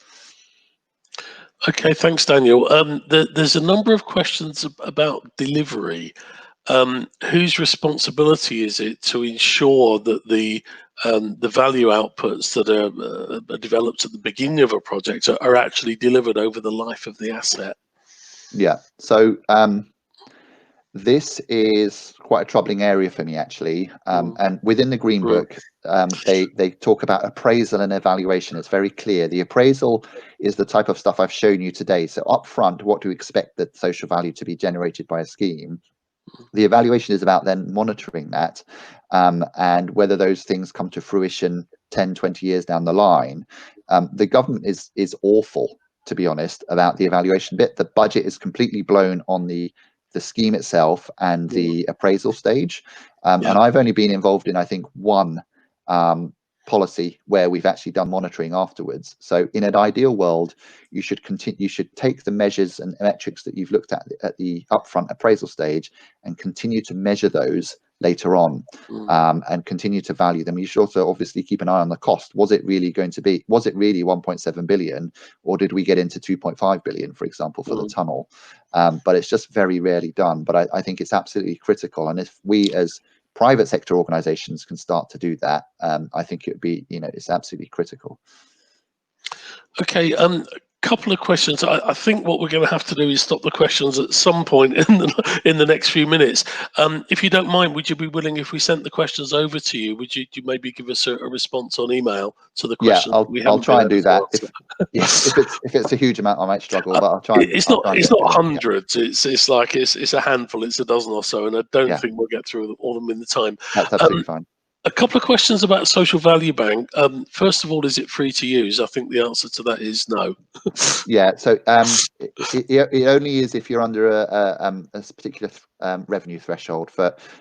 Okay, thanks, Daniel. There's a number of questions about delivery. Whose responsibility is it to ensure that the value outputs that are developed at the beginning of a project are actually delivered over the life of the asset? Yeah, so This is quite a troubling area for me, actually. And within the Green Book, they talk about appraisal and evaluation. It's very clear. The appraisal is the type of stuff I've shown you today. So up front, what do we expect the social value to be generated by a scheme? The evaluation is about then monitoring that, and whether those things come to fruition 10, 20 years down the line. The government is awful, to be honest, about the evaluation bit. The budget is completely blown on the scheme itself and the appraisal stage. And I've only been involved in, I think, one policy where we've actually done monitoring afterwards. So in an ideal world, you should continue, you should take the measures and metrics that you've looked at the upfront appraisal stage and continue to measure those later on, and continue to value them. You should also obviously keep an eye on the cost. Was it really 1.7 billion, or did we get into 2.5 billion, for example, for the tunnel? But it's just very rarely done. But I think it's absolutely critical. And if we as private sector organizations can start to do that, I think it would be, it's absolutely critical. Okay, couple of questions. I think what we're going to have to do is stop the questions at some point in the next few minutes. If you don't mind, would you be willing, if we sent the questions over to you, would you maybe give us a response on email to the questions? Yeah, I'll try and do that. If it's a huge amount, I might struggle, but I'll try. It's not hundreds. It's like it's a handful. It's a dozen or so, and I don't think we'll get through all of them in the time. That's absolutely fine. A couple of questions about Social Value Bank. First of all, is it free to use? I think the answer to that is no. Yeah, so it only is if you're under a particular revenue threshold.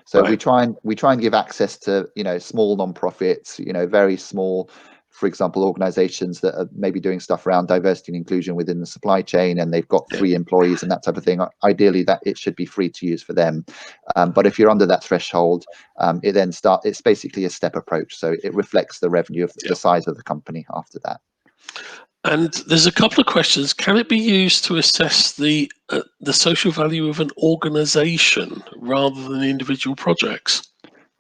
So we try and give access to small non-profits, very small, for example, organizations that are maybe doing stuff around diversity and inclusion within the supply chain, and they've got 3 employees and that type of thing. Ideally, that it should be free to use for them. But if you're under that threshold, it's basically a step approach. So it reflects the revenue of the size of the company after that. And there's a couple of questions. Can it be used to assess the social value of an organization rather than individual projects?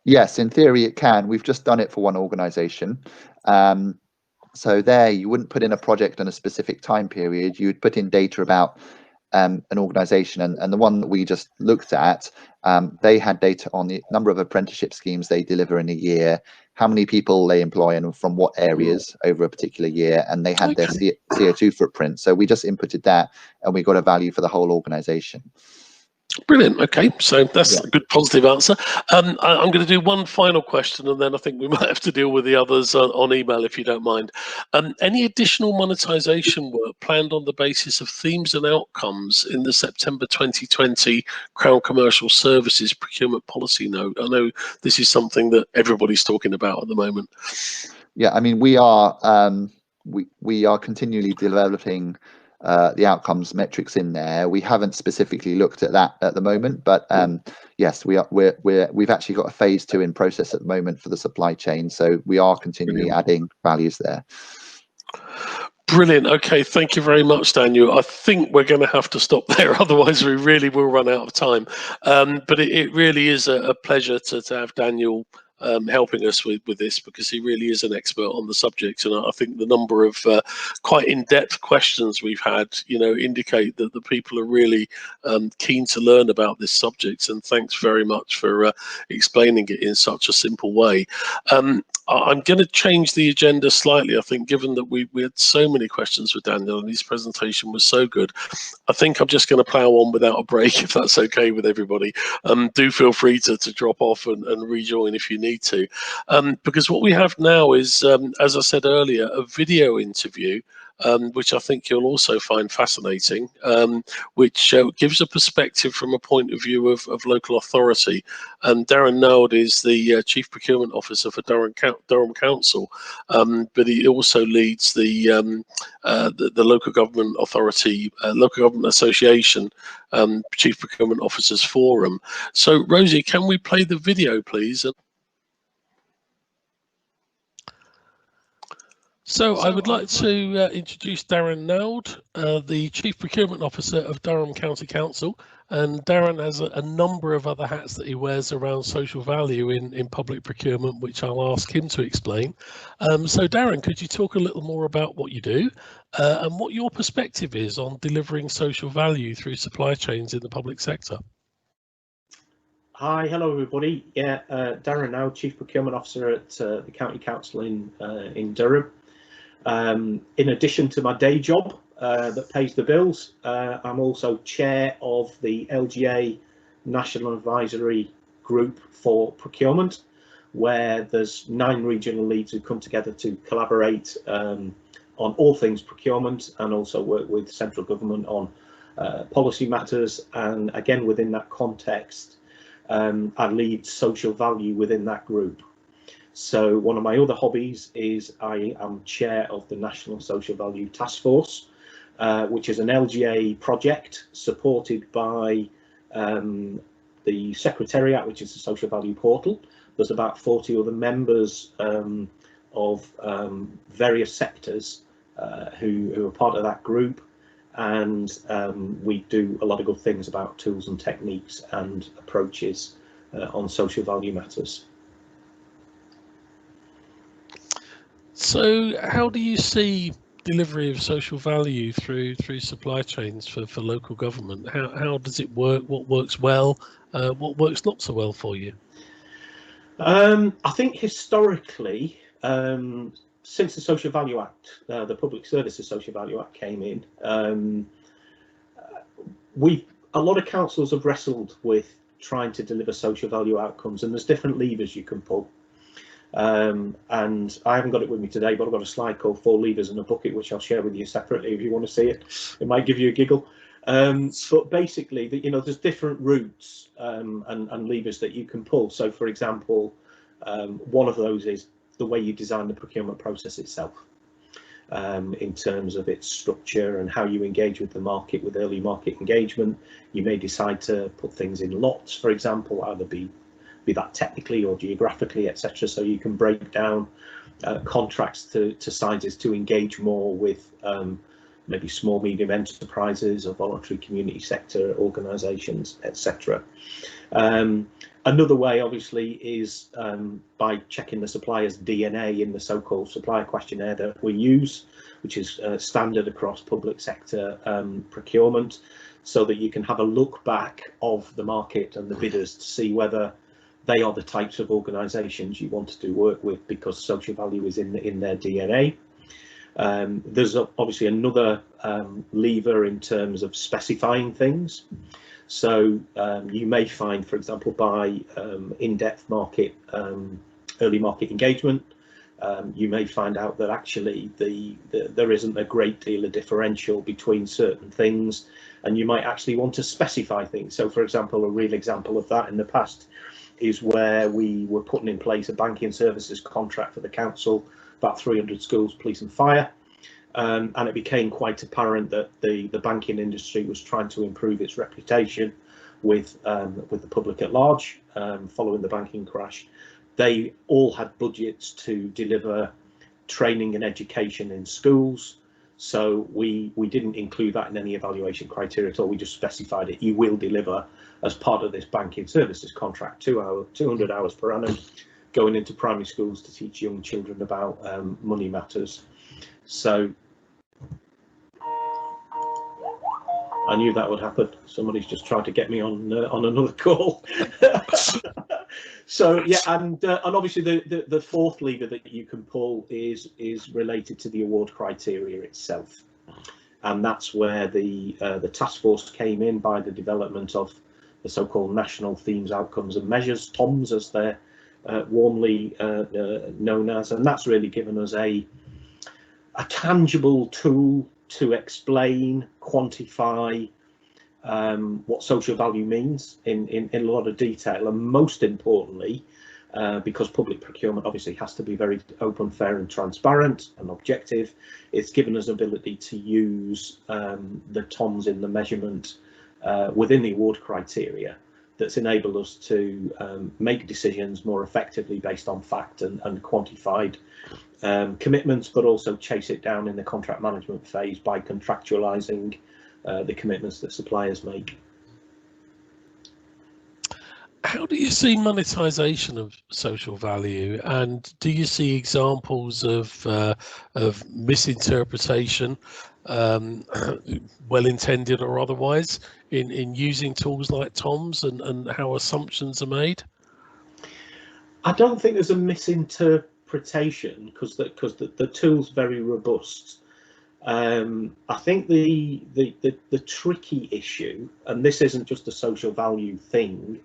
Yes, in theory it can. We've just done it for one organization. So there, you wouldn't put in a project on a specific time period. You would put in data about an organization, and the one that we just looked at, they had data on the number of apprenticeship schemes they deliver in a year, how many people they employ and from what areas over a particular year, and they had their CO2 footprint. So we just inputted that, and we got a value for the whole organization. Brilliant. Okay, so that's a good positive answer. I'm going to do one final question, and then I think we might have to deal with the others on email, if you don't mind. Any additional monetisation work planned on the basis of themes and outcomes in the September 2020 Crown Commercial Services Procurement Policy Note? I know this is something that everybody's talking about at the moment. Yeah, I mean, we are continually developing the outcomes metrics in there. We haven't specifically looked at that at the moment, but yes, we've actually got a phase 2 in process at the moment for the supply chain, so we are continually adding values there. Brilliant. Okay, thank you very much, Daniel. I think we're going to have to stop there, otherwise we really will run out of time. But it really is a pleasure to have Daniel helping us with this, because he really is an expert on the subject, and I think the number of quite in-depth questions we've had indicate that the people are really keen to learn about this subject, and thanks very much for explaining it in such a simple way. I'm going to change the agenda slightly. I think, given that we had so many questions for Daniel and his presentation was so good, I think I'm just going to plow on without a break, if that's okay with everybody. Do feel free to drop off and rejoin if you need to, because what we have now is, as I said earlier, a video interview, which I think you'll also find fascinating, which gives a perspective from a point of view of local authority. Darren Nowd is the Chief Procurement Officer for Durham Council, but he also leads the Local Government Authority, Local Government Association Chief Procurement Officers Forum. So, Rosie, can we play the video, please? So I would like to introduce Darren Nowd, the Chief Procurement Officer of Durham County Council. And Darren has a number of other hats that he wears around social value in public procurement, which I'll ask him to explain. So Darren, could you talk a little more about what you do and what your perspective is on delivering social value through supply chains in the public sector? Hi, hello everybody. Yeah, Darren now, Chief Procurement Officer at the County Council in Durham. In addition to my day job that pays the bills, I'm also chair of the LGA National Advisory Group for Procurement, where there's 9 regional leads who come together to collaborate on all things procurement and also work with central government on policy matters. And again, within that context, I lead social value within that group. So one of my other hobbies is I am chair of the National Social Value Task Force, which is an LGA project supported by the Secretariat, which is the Social Value Portal. There's about 40 other members of various sectors who are part of that group. And we do a lot of good things about tools and techniques and approaches on social value matters. So how do you see delivery of social value through supply chains for local government? How does it work? What works well? What works not so well for you? I think historically, since the Social Value Act, the Public Services Social Value Act came in, a lot of councils have wrestled with trying to deliver social value outcomes, and there's different levers you can pull. And I haven't got it with me today, but I've got a slide called 4 levers in a bucket, which I'll share with you separately if you want to see it. It might give you a giggle. But basically, there's different routes and levers that you can pull. So, for example, one of those is the way you design the procurement process itself, in terms of its structure and how you engage with the market with early market engagement. You may decide to put things in lots, for example, either be that technically or geographically, etc. So you can break down contracts to sizes to engage more with maybe small, medium enterprises or voluntary community sector organisations, etc. Another way, obviously, is by checking the supplier's DNA in the so-called supplier questionnaire that we use, which is standard across public sector procurement, so that you can have a look back of the market and the bidders to see whether they are the types of organisations you want to do work with, because social value is in their DNA. There's obviously another lever in terms of specifying things. So you may find, for example, by in-depth market, early market engagement, you may find out that actually there isn't a great deal of differential between certain things, and you might actually want to specify things. So, for example, a real example of that in the past is where we were putting in place a banking services contract for the council, about 300 schools, police and fire. And it became quite apparent that the banking industry was trying to improve its reputation with the public at large following the banking crash. They all had budgets to deliver training and education in schools, so we didn't include that in any evaluation criteria at all. We just specified it. You will deliver, as part of this banking services contract, 200 hours per annum going into primary schools to teach young children about money matters. So I knew that would happen. Somebody's just tried to get me on another call. So yeah, and obviously the fourth lever that you can pull is related to the award criteria itself, and that's where the task force came in by the development of the so-called National Themes, Outcomes and Measures, TOMS, as they're warmly known as, and that's really given us a tangible tool to explain, quantify what social value means in a lot of detail, and most importantly, because public procurement obviously has to be very open, fair and transparent and objective, it's given us ability to use the TOMS in the measurement within the award criteria that's enabled us to make decisions more effectively based on fact and quantified commitments, but also chase it down in the contract management phase by contractualizing the commitments that suppliers make. How do you see monetisation of social value, and do you see examples of misinterpretation, well intended or otherwise, in using tools like TOMS, and how assumptions are made? I don't think there's a misinterpretation, because the tool's very robust. I think the tricky issue, and this isn't just a social value thing,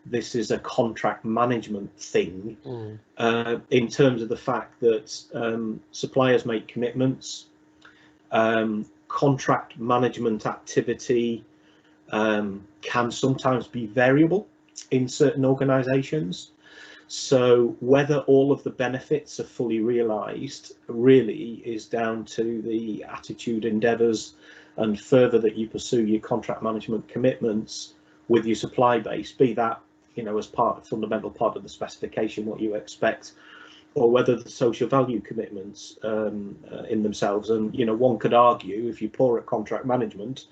this is a contract management thing, in terms of the fact that suppliers make commitments, contract management activity can sometimes be variable in certain organisations. So whether all of the benefits are fully realised really is down to the attitude, endeavours and further that you pursue your contract management commitments with your supply base, be that, you know, as fundamental part of the specification, what you expect, or whether the social value commitments in themselves. And, you know, one could argue, if you're poor at contract management,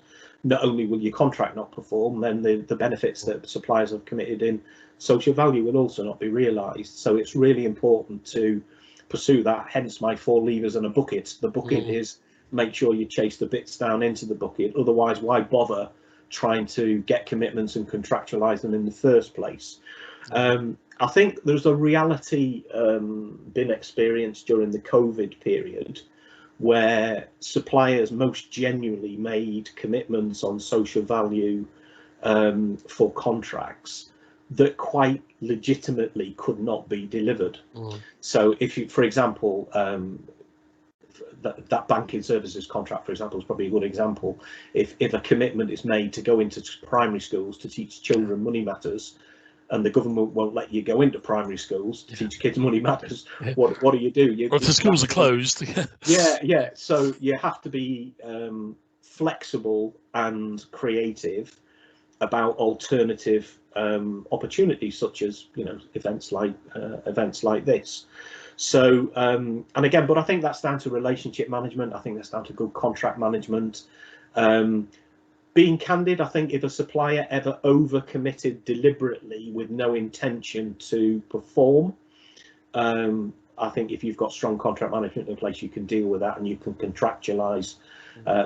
not only will your contract not perform, then the benefits that suppliers have committed in social value will also not be realised. So it's really important to pursue that, hence my 4 levers and a bucket. The bucket is make sure you chase the bits down into the bucket, otherwise why bother trying to get commitments and contractualise them in the first place. I think there's a reality been experienced during the COVID period where suppliers most genuinely made commitments on social value for contracts that quite legitimately could not be delivered. So if you, for example, that banking services contract, for example, is probably a good example. If a commitment is made to go into primary schools to teach children money matters, and the government won't let you go into primary schools to teach kids money matters, what do? You, well, if the schools are closed. Yeah. So you have to be flexible and creative about alternative opportunities, such as, you know, events like this. So and again, but I think that's down to relationship management. I think that's down to good contract management. Being candid, I think if a supplier ever overcommitted deliberately with no intention to perform, I think if you've got strong contract management in place, you can deal with that and you can contractualise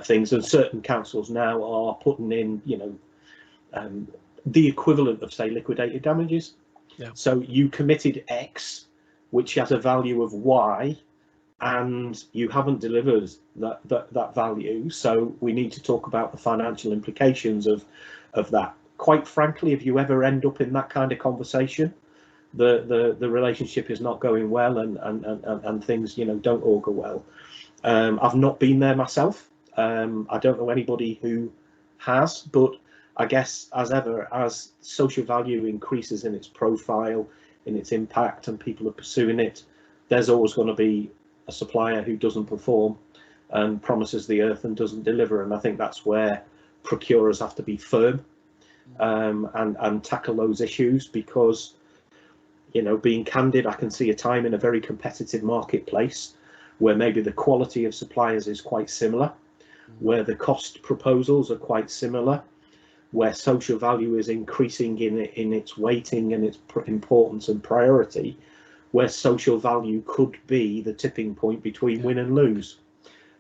things. And certain councils now are putting in, you know, the equivalent of, say, liquidated damages. So you committed X, which has a value of Y, and you haven't delivered that value, so we need to talk about the financial implications of that. Quite frankly, if you ever end up in that kind of conversation, the relationship is not going well, and things, you know, don't augur well. I've not been there myself. I don't know anybody who has, but I guess as ever, as social value increases in its profile, in its impact, and people are pursuing it, there's always going to be a supplier who doesn't perform and promises the earth and doesn't deliver. And I think that's where procurers have to be firm and tackle those issues, because, you know, being candid, I can see a time in a very competitive marketplace where maybe the quality of suppliers is quite similar, where the cost proposals are quite similar, where social value is increasing in its weighting and its importance and priority, where social value could be the tipping point between win and lose.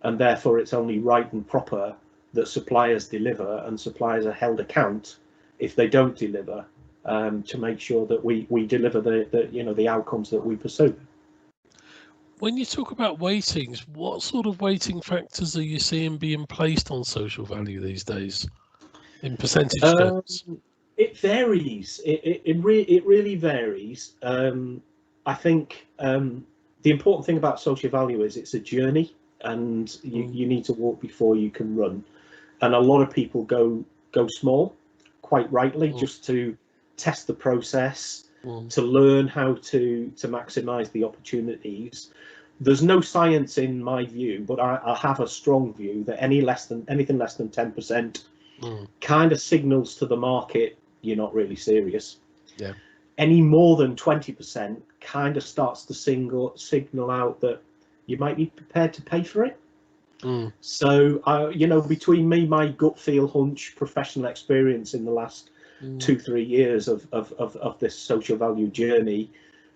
And therefore it's only right and proper that suppliers deliver, and suppliers are held account if they don't deliver, to make sure that we deliver the outcomes that we pursue. When you talk about weightings, what sort of weighting factors are you seeing being placed on social value these days in percentage terms? It varies. It really varies. I think the important thing about social value is it's a journey, and you need to walk before you can run. And a lot of people go small, quite rightly, just to test the process, to learn how to maximise the opportunities. There's no science in my view, but I have a strong view that anything less than 10% kind of signals to the market you're not really serious. Yeah. Any more than 20% kind of starts to signal out that you might be prepared to pay for it. So, you know, between me, my gut feel, hunch, professional experience in the last 2-3 years of this social value journey,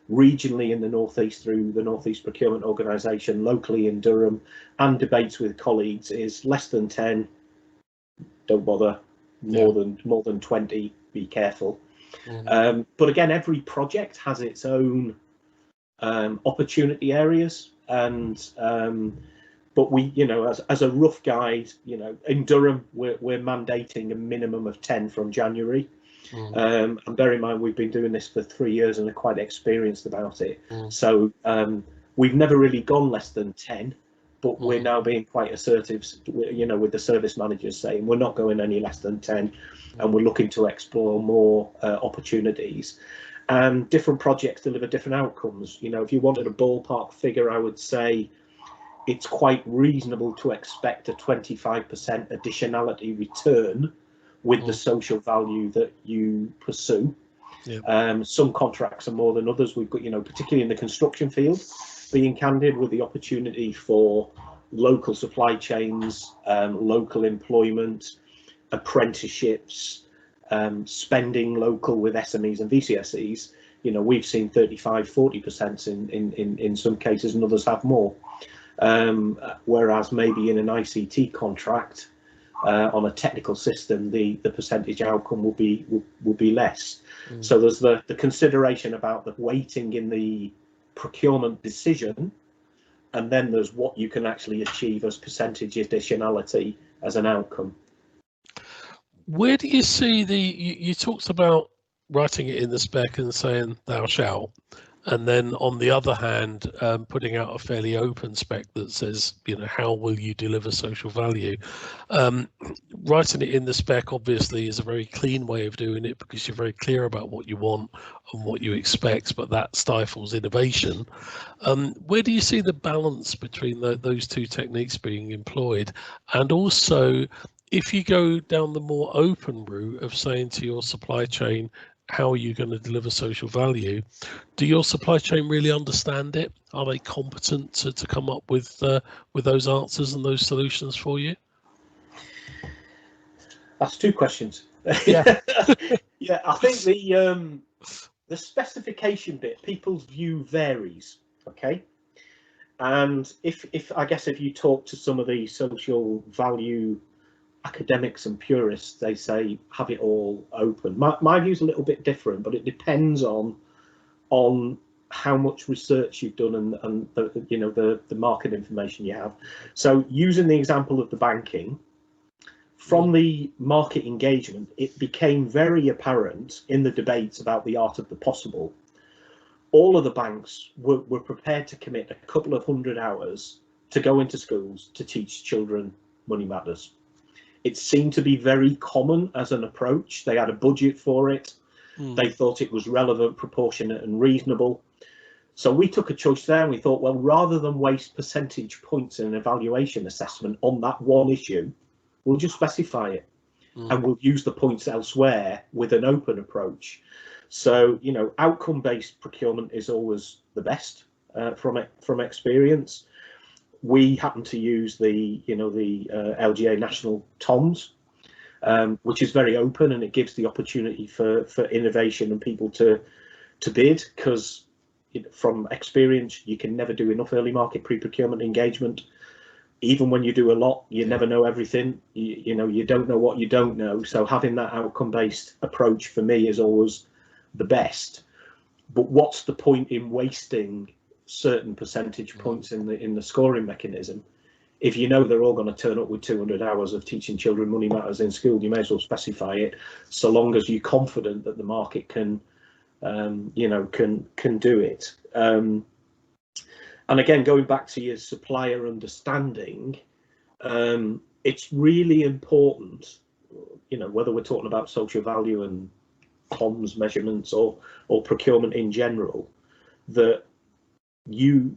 regionally in the Northeast through the Northeast Procurement Organisation, locally in Durham, and debates with colleagues, is less than 10, don't bother, more than 20, be careful. But again, every project has its own opportunity areas, and but we, as a rough guide, in Durham we're mandating a minimum of 10 from January. And bear in mind, we've been doing this for 3 years and are quite experienced about it. So we've never really gone less than 10, but we're now being quite assertive, with the service managers saying we're not going any less than 10, and we're looking to explore more opportunities. And different projects deliver different outcomes. If you wanted a ballpark figure, I would say it's quite reasonable to expect a 25% additionality return with the social value that you pursue. Some contracts are more than others. We've got, particularly in the construction field, being candid, with the opportunity for local supply chains, local employment, apprenticeships, spending local with SMEs and VCSEs. We've seen 35-40% in some cases, and others have more. Whereas maybe in an ICT contract, on a technical system, the percentage outcome will be less. So there's the consideration about the weighting in the procurement decision, and then there's what you can actually achieve as percentage additionality as an outcome. Where do you see you talked about writing it in the spec and saying thou shalt, and then on the other hand, putting out a fairly open spec that says, how will you deliver social value? Writing it in the spec obviously is a very clean way of doing it, because you're very clear about what you want and what you expect, but that stifles innovation. Where do you see the balance between those two techniques being employed? And also, if you go down the more open route of saying to your supply chain, how are you going to deliver social value? Do your supply chain really understand it? Are they competent to come up with those answers and those solutions for you? That's two questions. Yeah. Yeah, I think the specification bit, people's view varies. Okay, and if I guess if you talk to some of the social value academics and purists, they say have it all open. My view is a little bit different, but it depends on how much research you've done and the market information you have. So using the example of the banking, from the market engagement, it became very apparent in the debates about the art of the possible. All of the banks were prepared to commit a couple of 100 hours to go into schools to teach children money matters. It seemed to be very common as an approach. They had a budget for it. They thought it was relevant, proportionate and reasonable. So we took a choice there, and we thought, well, rather than waste percentage points in an evaluation assessment on that one issue, we'll just specify it and we'll use the points elsewhere with an open approach. So, outcome-based procurement is always the best from experience. We happen to use the LGA national TOMS, which is very open, and it gives the opportunity for innovation and people to bid, because from experience you can never do enough early market pre-procurement engagement. Even when you do a lot, you never know everything. You don't know what you don't know. So having that outcome-based approach for me is always the best. But what's the point in wasting certain percentage points in the scoring mechanism? If they're all going to turn up with 200 hours of teaching children money matters in school, you may as well specify it, so long as you're confident that the market can do it. And again, going back to your supplier understanding, it's really important, whether we're talking about social value and comms measurements or procurement in general, that you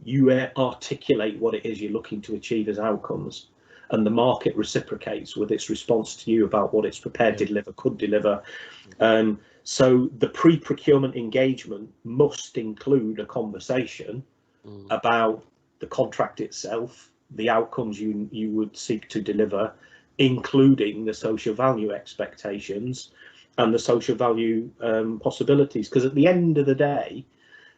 articulate what it is you're looking to achieve as outcomes, and the market reciprocates with its response to you about what it's prepared to deliver, could deliver. So the pre-procurement engagement must include a conversation about the contract itself, the outcomes you would seek to deliver, including the social value expectations, and the social value possibilities. Because at the end of the day,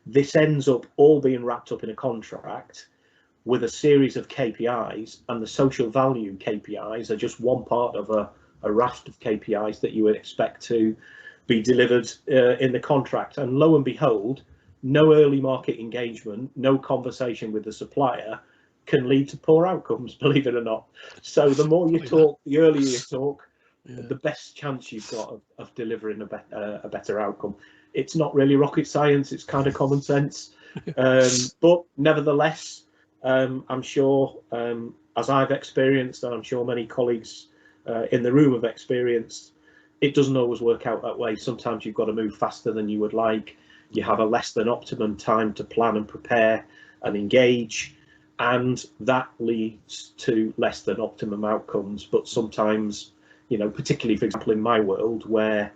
this ends up all being wrapped up in a contract with a series of KPIs, and the social value KPIs are just one part of a raft of KPIs that you would expect to be delivered in the contract. And lo and behold, no early market engagement, no conversation with the supplier can lead to poor outcomes, believe it or not. So the more you talk, the earlier you talk, the best chance you've got of delivering a better outcome. It's not really rocket science, it's kind of common sense. But nevertheless, I'm sure, as I've experienced, and I'm sure many colleagues in the room have experienced, it doesn't always work out that way. Sometimes you've got to move faster than you would like. You have a less than optimum time to plan and prepare and engage, and that leads to less than optimum outcomes. But sometimes, you know, particularly, for example, in my world, where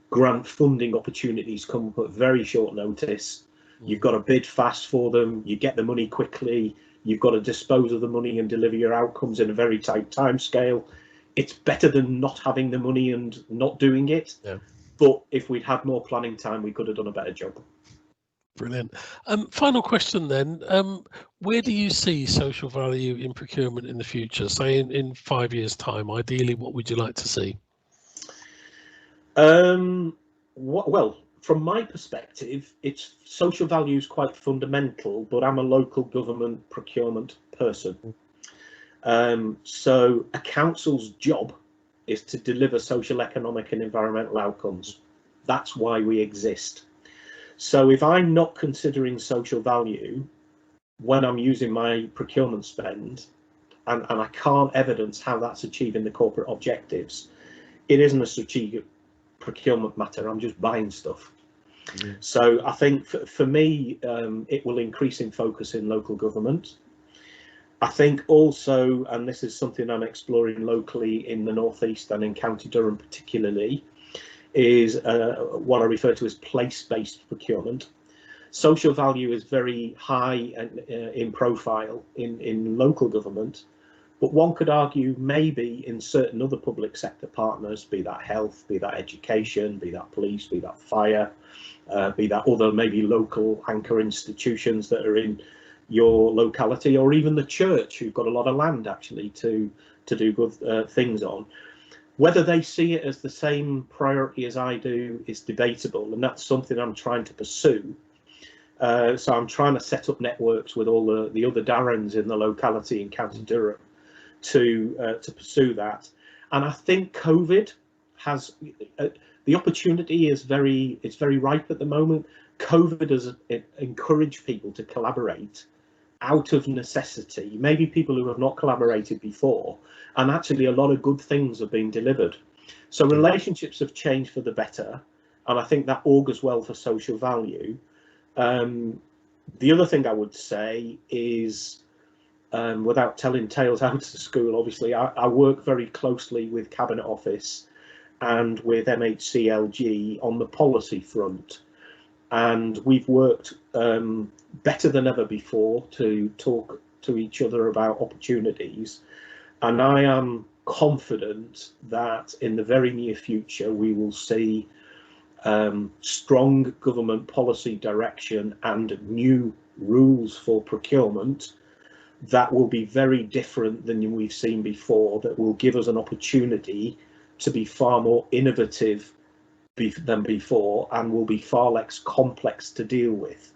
grant funding opportunities come up at very short notice, you've got to bid fast for them, you get the money quickly, you've got to dispose of the money and deliver your outcomes in a very tight time scale. It's better than not having the money and not doing it. But if we'd had more planning time, we could have done a better job. Brilliant. Final question then. Where do you see social value in procurement in the future? Say in 5 years' time, ideally, what would you like to see? Well, from my perspective, it's social value is quite fundamental, but I'm a local government procurement person. So a council's job is to deliver social, economic and environmental outcomes. That's why we exist. So if I'm not considering social value when I'm using my procurement spend, and I can't evidence how that's achieving the corporate objectives, it isn't a strategic procurement matter. I'm just buying stuff. So I think for me, it will increase in focus in local government. I think also, and this is something I'm exploring locally in the Northeast and in County Durham particularly, is what I refer to as place-based procurement. Social value is very high in profile in local government, but one could argue maybe in certain other public sector partners, be that health, be that education, be that police, be that fire, be that other maybe local anchor institutions that are in your locality, or even the church, who've got a lot of land actually to do good things on. Whether they see it as the same priority as I do is debatable, and that's something I'm trying to pursue. So I'm trying to set up networks with all the other Darrens in the locality in County Durham to pursue that. And I think COVID has the opportunity is very ripe at the moment. COVID has encouraged people to collaborate out of necessity, maybe people who have not collaborated before, and actually a lot of good things have been delivered. So relationships have changed for the better, and I think that augurs well for social value. The other thing I would say is, without telling tales out of school, obviously I work very closely with Cabinet Office and with MHCLG on the policy front, and we've worked better than ever before to talk to each other about opportunities, and I am confident that in the very near future we will see strong government policy direction and new rules for procurement that will be very different than we've seen before, that will give us an opportunity to be far more innovative than before, and will be far less complex to deal with.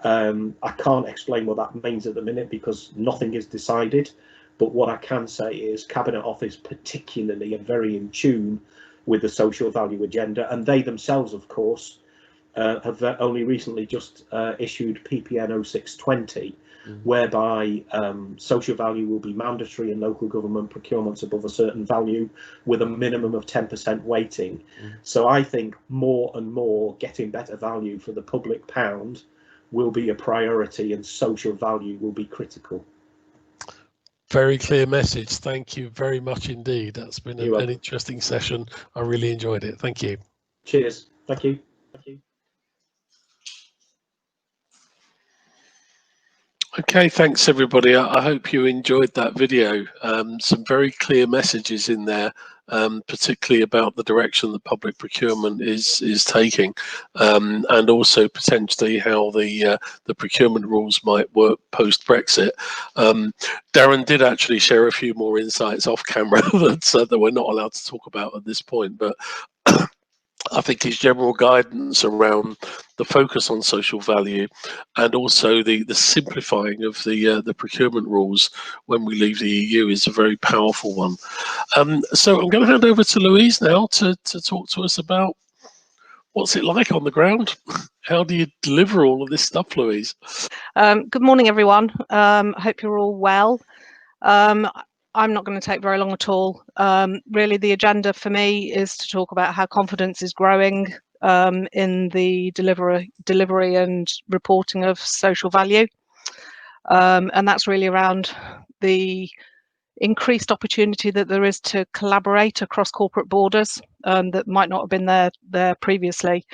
I can't explain what that means at the minute because nothing is decided, but what I can say is Cabinet Office particularly are very in tune with the social value agenda, and they themselves, of course, have only recently just issued PPN 0620, whereby social value will be mandatory in local government procurements above a certain value with a minimum of 10% weighting. So I think more and more getting better value for the public pound will be a priority, and social value will be critical. Very clear message. Thank you very much indeed. That's been an interesting session. I really enjoyed it. Thank you. Cheers. Thank you. Thank you. Okay, thanks everybody. I hope you enjoyed that video. Some very clear messages in there, particularly about the direction that public procurement is taking, and also potentially how the procurement rules might work post Brexit. Darren did actually share a few more insights off camera that we're not allowed to talk about at this point, but I think his general guidance around the focus on social value and also the simplifying of the procurement rules when we leave the EU is a very powerful one. So I'm going to hand over to Louise now to talk to us about what's it like on the ground. How do you deliver all of this stuff, Louise? Good morning, everyone. I hope you're all well. I'm not going to take very long at all. Really, the agenda for me is to talk about how confidence is growing in the delivery and reporting of social value. And that's really around the increased opportunity that there is to collaborate across corporate borders that might not have been there previously.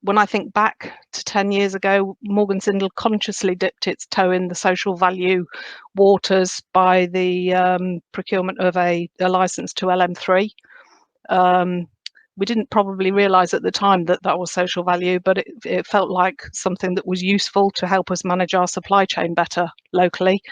When I think back to 10 years ago, Morgan Sindall consciously dipped its toe in the social value waters by the procurement of a license to LM3. We didn't probably realise at the time that that was social value, but it felt like something that was useful to help us manage our supply chain better locally.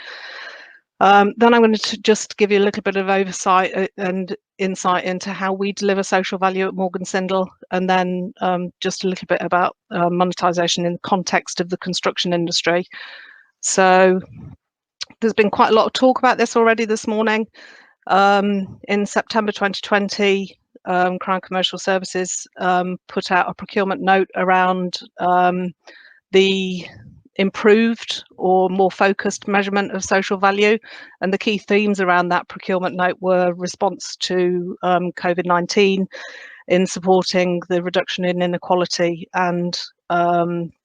Then I'm going to just give you a little bit of oversight and insight into how we deliver social value at Morgan Sindall, and then just a little bit about monetisation in the context of the construction industry. So there's been quite a lot of talk about this already this morning. In September 2020, Crown Commercial Services put out a procurement note around the improved or more focused measurement of social value, and the key themes around that procurement note were response to COVID-19 in supporting the reduction in inequality and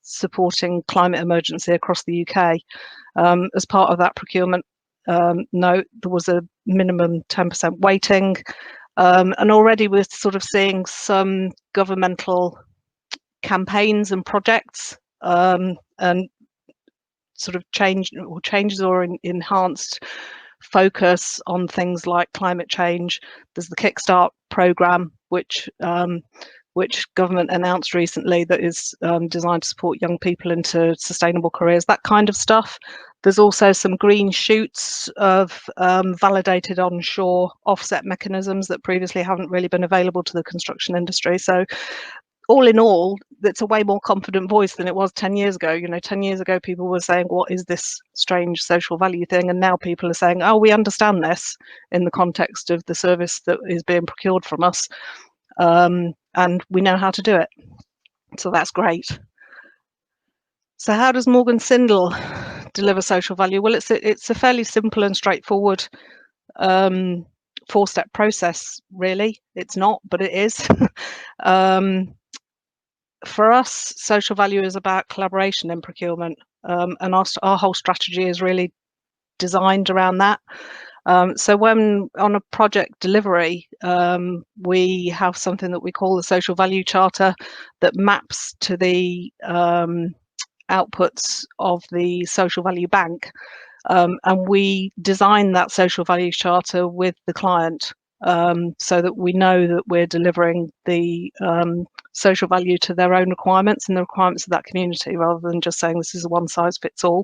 supporting climate emergency across the UK. As part of that procurement note, there was a minimum 10% weighting, and already we're sort of seeing some governmental campaigns and projects and sort of changes or enhanced focus on things like climate change. There's the Kickstart programme, which government announced recently, that is designed to support young people into sustainable careers, that kind of stuff. There's also some green shoots of validated onshore offset mechanisms that previously haven't really been available to the construction industry. So all in all, it's a way more confident voice than it was 10 years ago. You know, 10 years ago, people were saying, what is this strange social value thing? And now people are saying, oh, we understand this in the context of the service that is being procured from us. And we know how to do it. So that's great. So how does Morgan Sindall deliver social value? Well, it's a fairly simple and straightforward four-step process, really. It's not, but it is. For us, social value is about collaboration in procurement, and our whole strategy is really designed around that. So when on a project delivery, we have something that we call the social value charter that maps to the outputs of the social value bank, and we design that social value charter with the client so that we know that we're delivering the social value to their own requirements and the requirements of that community, rather than just saying this is a one size fits all.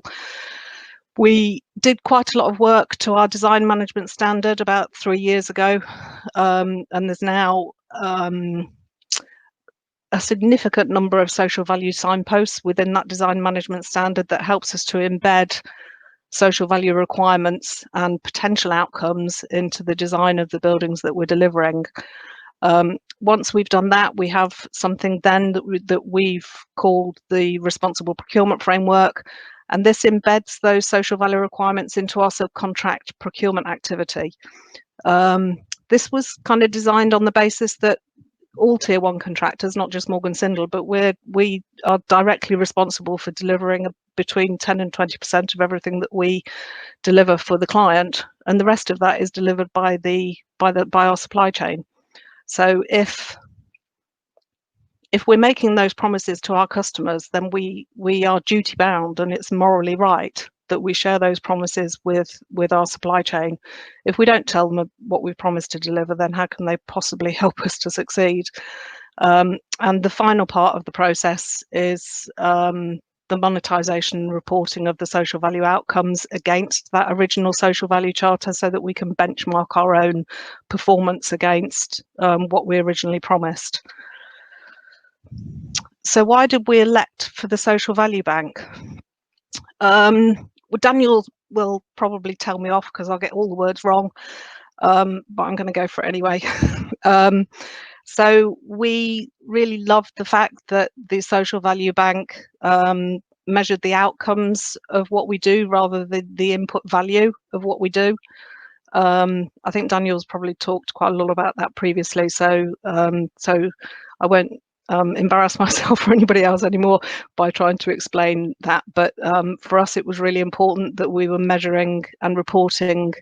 We did quite a lot of work to our design management standard about 3 years ago, and there's now a significant number of social value signposts within that design management standard that helps us to embed social value requirements and potential outcomes into the design of the buildings that we're delivering. Once we've done that, we have something then that we've called the responsible procurement framework, and this embeds those social value requirements into our subcontract procurement activity. This was kind of designed on the basis that all tier one contractors, not just Morgan Sindall, but we are directly responsible for delivering between 10 and 20% of everything that we deliver for the client, and the rest of that is delivered by our supply chain. So if if we're making those promises to our customers, then we are duty bound, and it's morally right that we share those promises with our supply chain. If we don't tell them what we've promised to deliver, then how can they possibly help us to succeed? And the final part of the process is the monetisation reporting of the social value outcomes against that original social value charter, so that we can benchmark our own performance against what we originally promised. So why did we elect for the Social Value Bank? Well, Daniel will probably tell me off because I'll get all the words wrong, but I'm going to go for it anyway. So we really loved the fact that the Social Value Bank measured the outcomes of what we do rather than the input value of what we do. I think Daniel's probably talked quite a lot about that previously, so I won't embarrass myself or anybody else anymore by trying to explain that. But for us, it was really important that we were measuring and reporting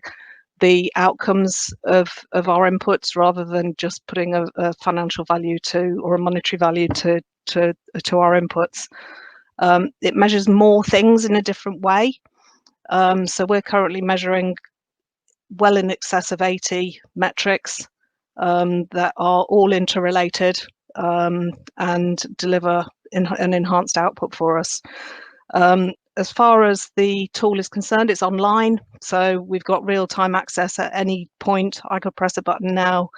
the outcomes of our inputs rather than just putting a financial value to, or a monetary value to our inputs. It measures more things in a different way. So we're currently measuring well in excess of 80 metrics that are all interrelated and deliver an enhanced output for us. As far as the tool is concerned, it's online, so we've got real-time access at any point. I could press a button now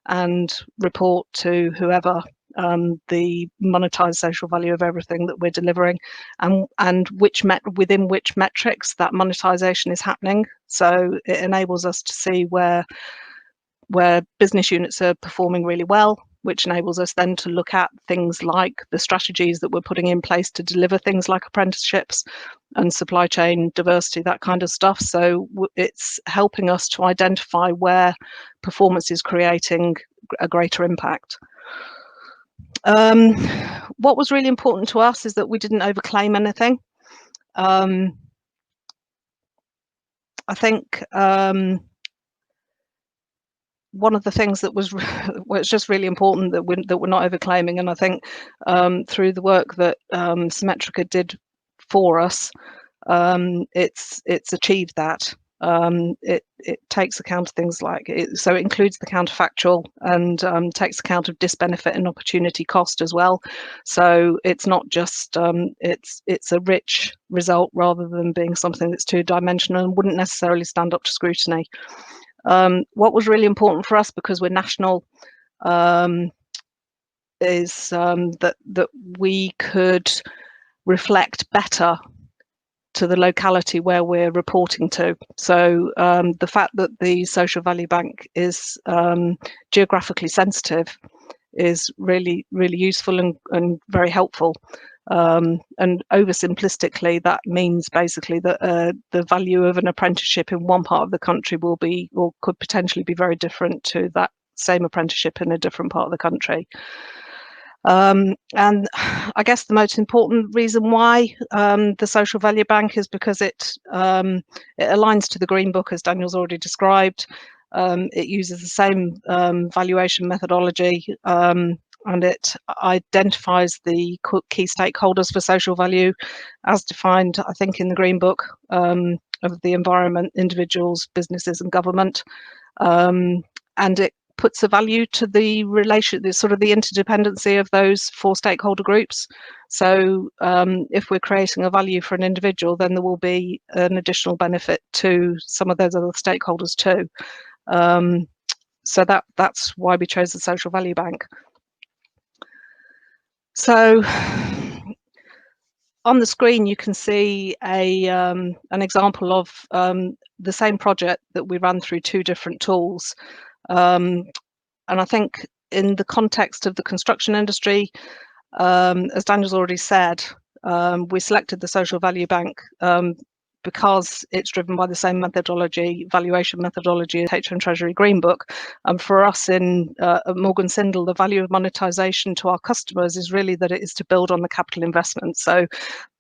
and report to whoever the monetized social value of everything that we're delivering, and within which metrics that monetization is happening. So it enables us to see where business units are performing really well, which enables us then to look at things like the strategies that we're putting in place to deliver things like apprenticeships and supply chain diversity, that kind of stuff. So it's helping us to identify where performance is creating a greater impact. What was really important to us is that we didn't overclaim anything. I think one of the things that was just really important that we're not overclaiming, and I think through the work that Symmetrica did for us, it's achieved that. It takes account of things like so it includes the counterfactual and takes account of disbenefit and opportunity cost as well. So it's not just it's a rich result rather than being something that's two-dimensional and wouldn't necessarily stand up to scrutiny. What was really important for us, because we're national, is that we could reflect better to the locality where we're reporting to. So the fact that the Social Value Bank is geographically sensitive is really, really useful and very helpful. And oversimplistically, that means basically that the value of an apprenticeship in one part of the country will be, or could potentially be, very different to that same apprenticeship in a different part of the country. And I guess the most important reason why the Social Value Bank is because it aligns to the Green Book, as Daniel's already described. It uses the same valuation methodology, and it identifies the key stakeholders for social value as defined, I think, in the Green Book, of the environment, individuals, businesses and government. And it puts a value to the relation, the sort of the interdependency of those four stakeholder groups. So if we're creating a value for an individual, then there will be an additional benefit to some of those other stakeholders too. So that's why we chose the Social Value Bank. So on the screen you can see an example of the same project that we ran through two different tools. And I think in the context of the construction industry, as Daniel's already said, we selected the Social Value Bank because it's driven by the same methodology, valuation methodology, as HM Treasury Green Book. And for us in Morgan Sindall, the value of monetisation to our customers is really that it is to build on the capital investment. So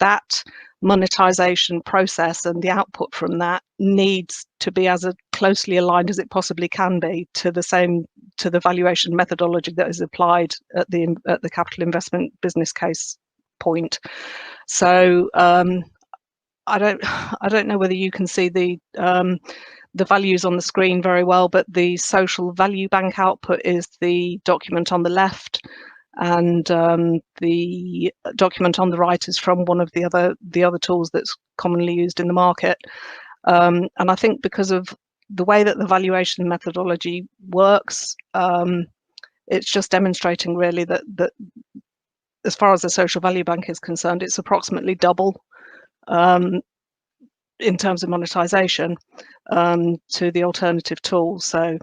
that monetisation process and the output from that needs to be as closely aligned as it possibly can be to the valuation methodology that is applied at the capital investment business case point. So I don't know whether you can see the values on the screen very well, but the social value bank output is the document on the left, and the document on the right is from one of the other tools that's commonly used in the market. And I think because of the way that the valuation methodology works, it's just demonstrating really that as far as the social value bank is concerned, it's approximately double in terms of monetisation to the alternative tools. So,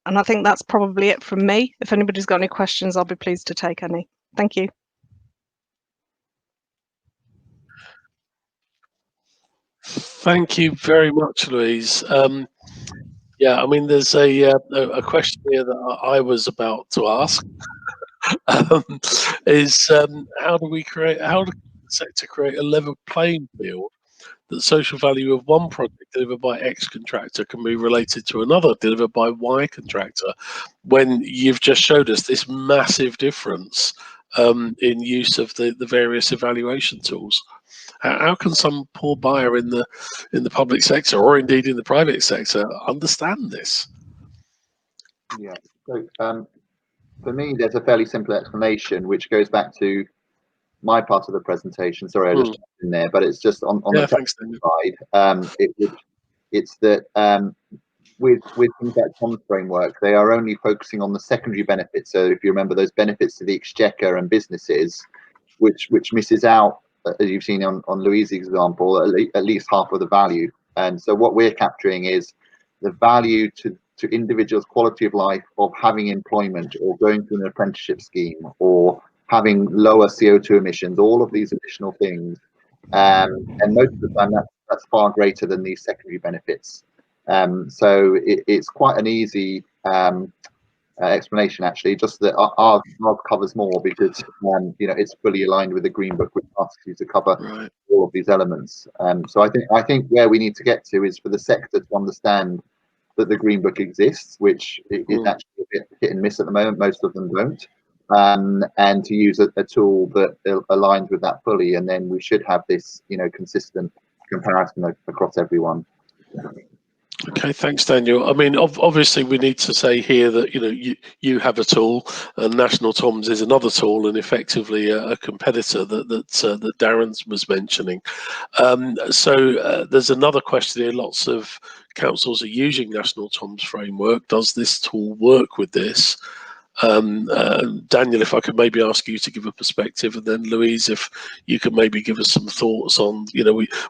and I think that's probably it from me. If anybody's got any questions, I'll be pleased to take any. Thank you. Thank you very much, Louise. Yeah, I mean, there's a question here that I was about to ask. Is how do the sector create a level playing field that social value of one project delivered by X contractor can be related to another delivered by Y contractor, when you've just showed us this massive difference in use of the various evaluation tools? How can some poor buyer in the public sector, or indeed in the private sector, understand this? Yeah, so for me, there's a fairly simple explanation, which goes back to my part of the presentation. Sorry, I just jumped in there, but it's just on the side. It's that with things like Tom's framework, they are only focusing on the secondary benefits. So if you remember, those benefits to the exchequer and businesses, which misses out, as you've seen on Louise's example, at least half of the value. And so what we're capturing is the value to individuals' quality of life of having employment, or going through an apprenticeship scheme, or having lower CO2 emissions, all of these additional things. And most of the time that's far greater than these secondary benefits. So it's quite an easy explanation, actually, just that ours covers more, because it's fully aligned with the Green Book, which asks you to cover all of these elements. So I think where we need to get to is for the sector to understand that the Green Book exists, which is actually a bit hit and miss at the moment. Most of them don't, and to use a tool that aligns with that fully, and then we should have this consistent comparison across everyone. Okay, thanks, Daniel. I mean, obviously, we need to say here that you have a tool, and National Toms is another tool, and effectively a competitor that Darren was mentioning. So there's another question here. Lots of councils are using National Toms framework. Does this tool work with this? Daniel, if I could maybe ask you to give a perspective, and then Louise, if you could maybe give us some thoughts on,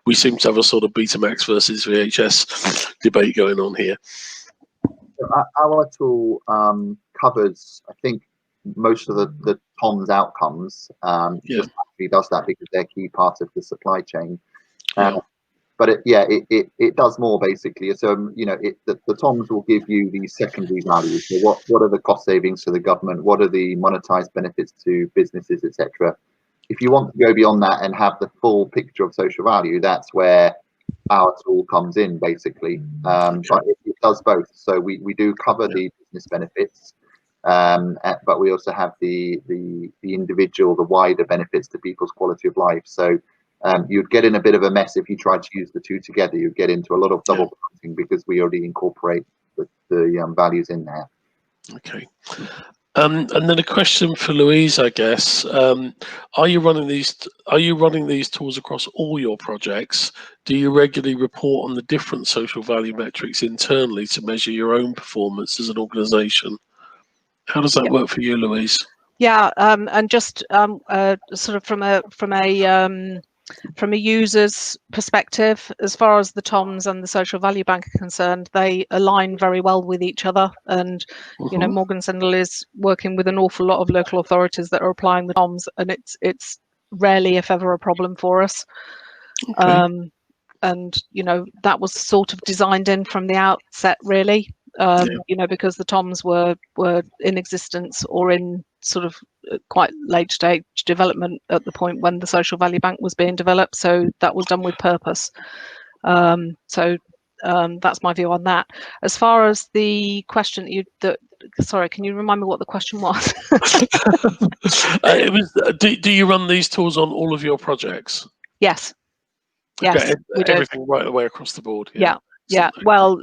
we seem to have a sort of Betamax versus VHS debate going on here. Our tool covers, I think, most of the Tom's outcomes. Just actually does that because they're key part of the supply chain. But it does more, basically. So the Toms will give you these secondary values. So what are the cost savings to the government? What are the monetized benefits to businesses, etc.? If you want to go beyond that and have the full picture of social value, that's where our tool comes in, basically. But it does both. So we do cover the business benefits, but we also have the individual, the wider benefits to people's quality of life. So you'd get in a bit of a mess if you tried to use the two together. You'd get into a lot of double counting, because we already incorporate the values in there. Okay. And then a question for Louise, I guess. Are you running these tools across all your projects? Do you regularly report on the different social value metrics internally to measure your own performance as an organisation? How does that work for you, Louise? Yeah, and just sort of from a user's perspective, as far as the Toms and the social value bank are concerned, they align very well with each other. And Morgan Sindall is working with an awful lot of local authorities that are applying the Toms, and it's rarely, if ever, a problem for us. And that was sort of designed in from the outset, really. Because the Toms were in existence or in sort of quite late stage development at the point when the social value bank was being developed, so that was done with purpose. So that's my view on that. As far as the question sorry, can you remind me what the question was? It was, do you run these tools on all of your projects? Yes. Okay, Yes, we do. everything right the way across the board. Yeah. Well,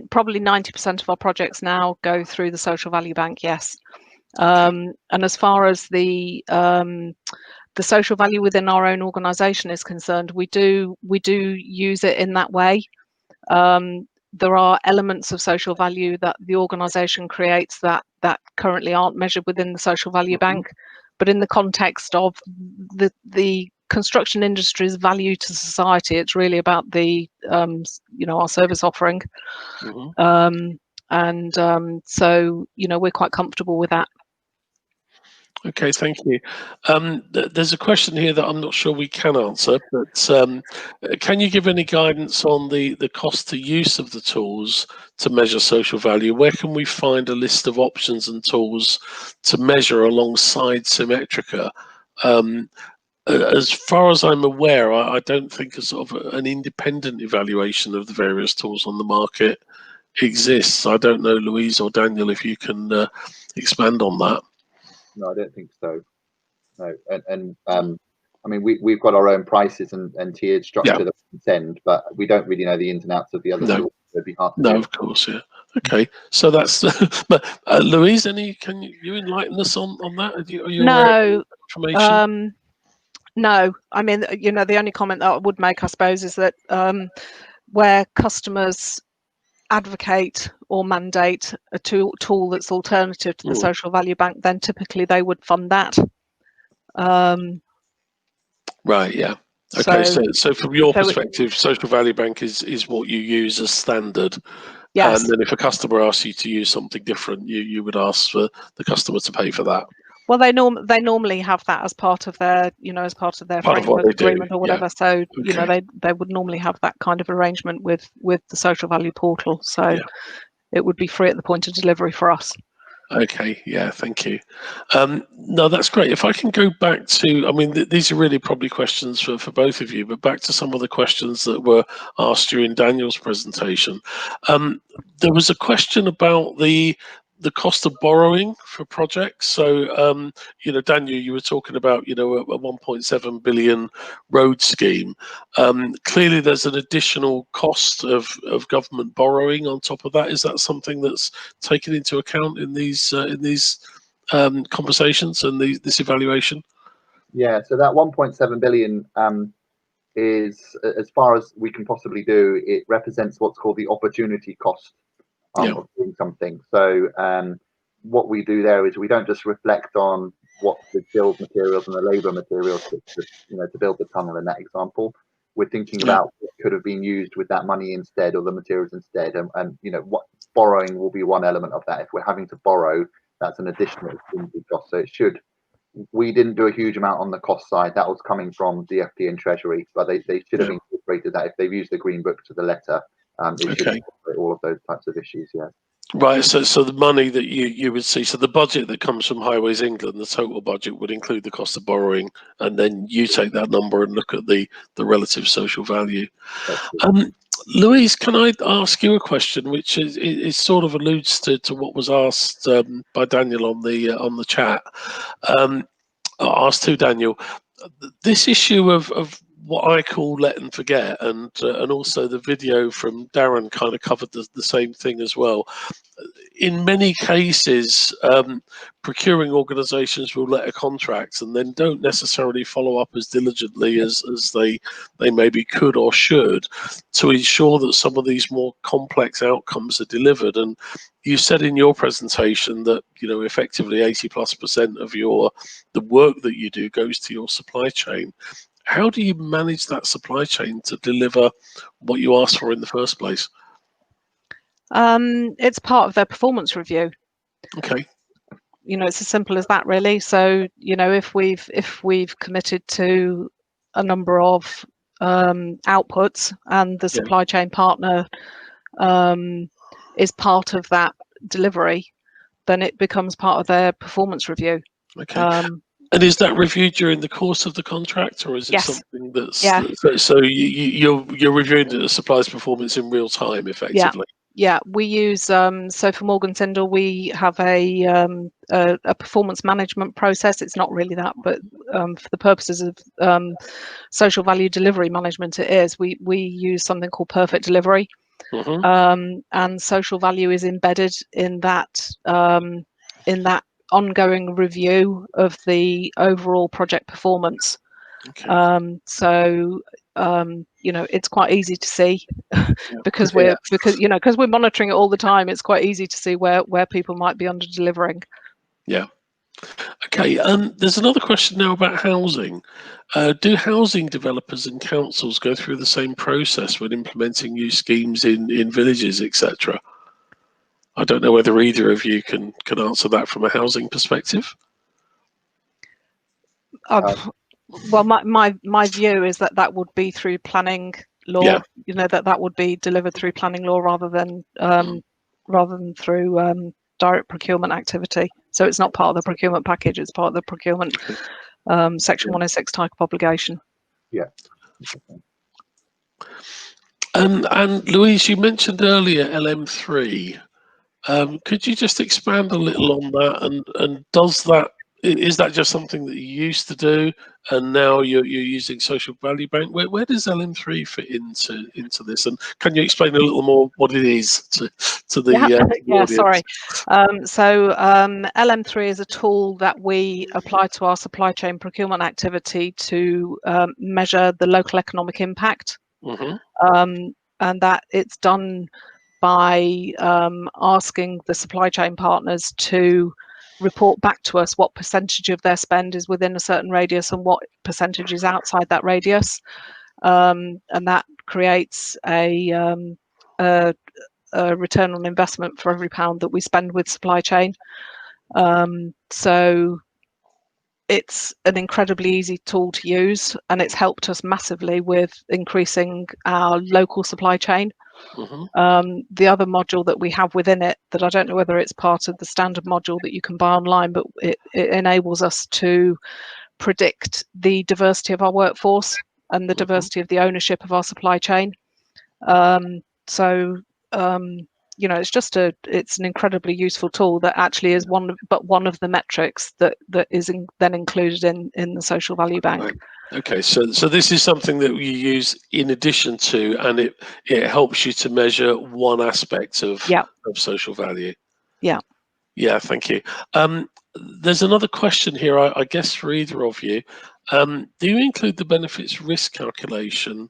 probably 90% of our projects now go through the social value bank. Yes. And as far as the social value within our own organisation is concerned, we do use it in that way. There are elements of social value that the organisation creates that currently aren't measured within the social value bank, but in the context of the construction industry's value to society, it's really about the our service offering, so we're quite comfortable with that. Okay, thank you. There's a question here that I'm not sure we can answer, but can you give any guidance on the cost to use of the tools to measure social value? Where can we find a list of options and tools to measure alongside Symmetrica? As far as I'm aware, I don't think a sort of an independent evaluation of the various tools on the market exists. I don't know, Louise or Daniel, if you can expand on that. No, I don't think so. No, and I mean, we've got our own prices and tiered structure that we can send, but we don't really know the ins and outs of the other tools. It'd be hard to do. Of course, yeah. Okay, so that's. But Louise, can you enlighten us on that? Are you aware of information? No, I mean, the only comment that I would make, I suppose, is that where customers advocate or mandate a tool that's alternative to the social value bank, then typically they would fund that. Right, yeah. Okay, so from your perspective, social value bank is what you use as standard. Yes. And then if a customer asks you to use something different, you would ask for the customer to pay for that. Well, they normally have that as part of their framework agreement or whatever. Yeah. So they would normally have that kind of arrangement with the social value portal. So it would be free at the point of delivery for us. Okay, yeah, thank you. No, that's great. If I can go back to, I mean, these are really probably questions for both of you, but back to some of the questions that were asked during Daniel's presentation. There was a question about the cost of borrowing for projects. So, Daniel, you were talking about, a 1.7 billion road scheme. Clearly, there's an additional cost of government borrowing on top of that. Is that something that's taken into account in these conversations and this evaluation? Yeah. So that 1.7 billion is, as far as we can possibly do, it represents what's called the opportunity cost of doing something. So what we do there is we don't just reflect on what the build materials and the labour materials to build the tunnel in that example. We're thinking about what could have been used with that money instead, or the materials instead, and what borrowing will be one element of that. If we're having to borrow, that's an additional cost. So we didn't do a huge amount on the cost side. That was coming from DFT and Treasury, but they should have incorporated that if they've used the Green Book to the letter. It should incorporate all of those types of issues. Yeah. Right. So the money that you would see, so the budget that comes from Highways England, the total budget would include the cost of borrowing, and then you take that number and look at the relative social value. Louise, can I ask you a question, which is sort of alludes to what was asked by Daniel on the chat? Asked to Daniel, this issue of what I call let and forget, and also the video from Darren kind of covered the same thing as well. In many cases, procuring organisations will let a contract and then don't necessarily follow up as diligently as they maybe could or should to ensure that some of these more complex outcomes are delivered. And you said in your presentation that effectively 80+% of the work that you do goes to your supply chain. How do you manage that supply chain to deliver what you asked for in the first place? It's part of their performance review. Okay. It's as simple as that, really. So, if we've committed to a number of outputs and the supply chain partner is part of that delivery, then it becomes part of their performance review. Okay. And is that reviewed during the course of the contract, or is it Yes. something that's Yeah. so you're reviewing the supplier's performance in real time, effectively? Yeah, we use so for Morgan Sindall we have a performance management process. It's not really that, but for the purposes of social value delivery management, it is. We use something called perfect delivery, and social value is embedded in that ongoing review of the overall project performance. Okay. You know, it's quite easy to see because we're monitoring it all the time. It's quite easy to see where people might be under delivering. Yeah. Okay. There's another question now about housing. Do housing developers and councils go through the same process when implementing new schemes in villages, etc.? I don't know whether either of you can answer that from a housing perspective. Well, my view is that would be through planning law. Yeah. You know, that would be delivered through planning law rather than through direct procurement activity. So it's not part of the procurement package. It's part of the procurement section 106 type of obligation. Yeah. And Louise, you mentioned earlier LM3. Could you just expand a little on that? And is that just something that you used to do, and now you're using social value bank? Where does LM3 fit into this? And can you explain a little more what it is to the audience? Sorry. So LM3 is a tool that we apply to our supply chain procurement activity to measure the local economic impact, and that it's done by asking the supply chain partners to report back to us what percentage of their spend is within a certain radius and what percentage is outside that radius, and that creates a return on investment for every pound that we spend with supply chain. So it's an incredibly easy tool to use, and it's helped us massively with increasing our local supply chain. The other module that we have within it, that I don't know whether it's part of the standard module that you can buy online, but it enables us to predict the diversity of our workforce and the diversity of the ownership of our supply chain. You know, it's an incredibly useful tool that actually is one of the metrics that is then included in the social value bank. Right. Okay, so this is something that you use in addition to, and it helps you to measure one aspect of social value. Yeah. Yeah, thank you. There's another question here, I guess, for either of you. Do you include the benefits risk calculation,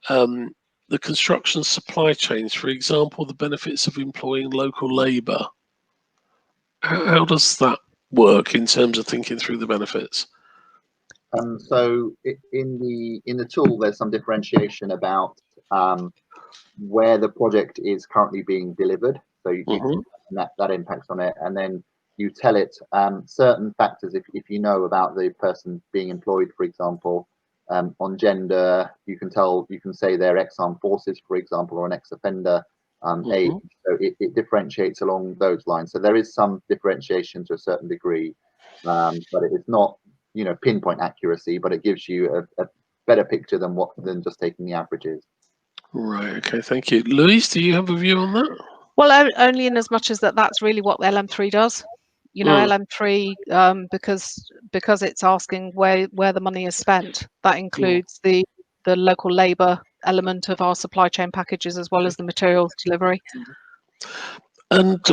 the construction supply chains, for example, the benefits of employing local labour? How does that work in terms of thinking through the benefits? So in the tool, there's some differentiation about where the project is currently being delivered. So that impacts on it, and then you tell it certain factors. If you know about the person being employed, for example, on gender, you can say they're ex-armed forces, for example, or an ex-offender age. So it differentiates along those lines. So there is some differentiation to a certain degree, but it is not, you know, pinpoint accuracy, but it gives you a better picture than just taking the averages. Right. Okay. Thank you, Louise. Do you have a view on that? Well, only in as much as that's really what LM3 does. You know, LM3 because it's asking where the money is spent. That includes the local labour element of our supply chain packages as well as the materials delivery. And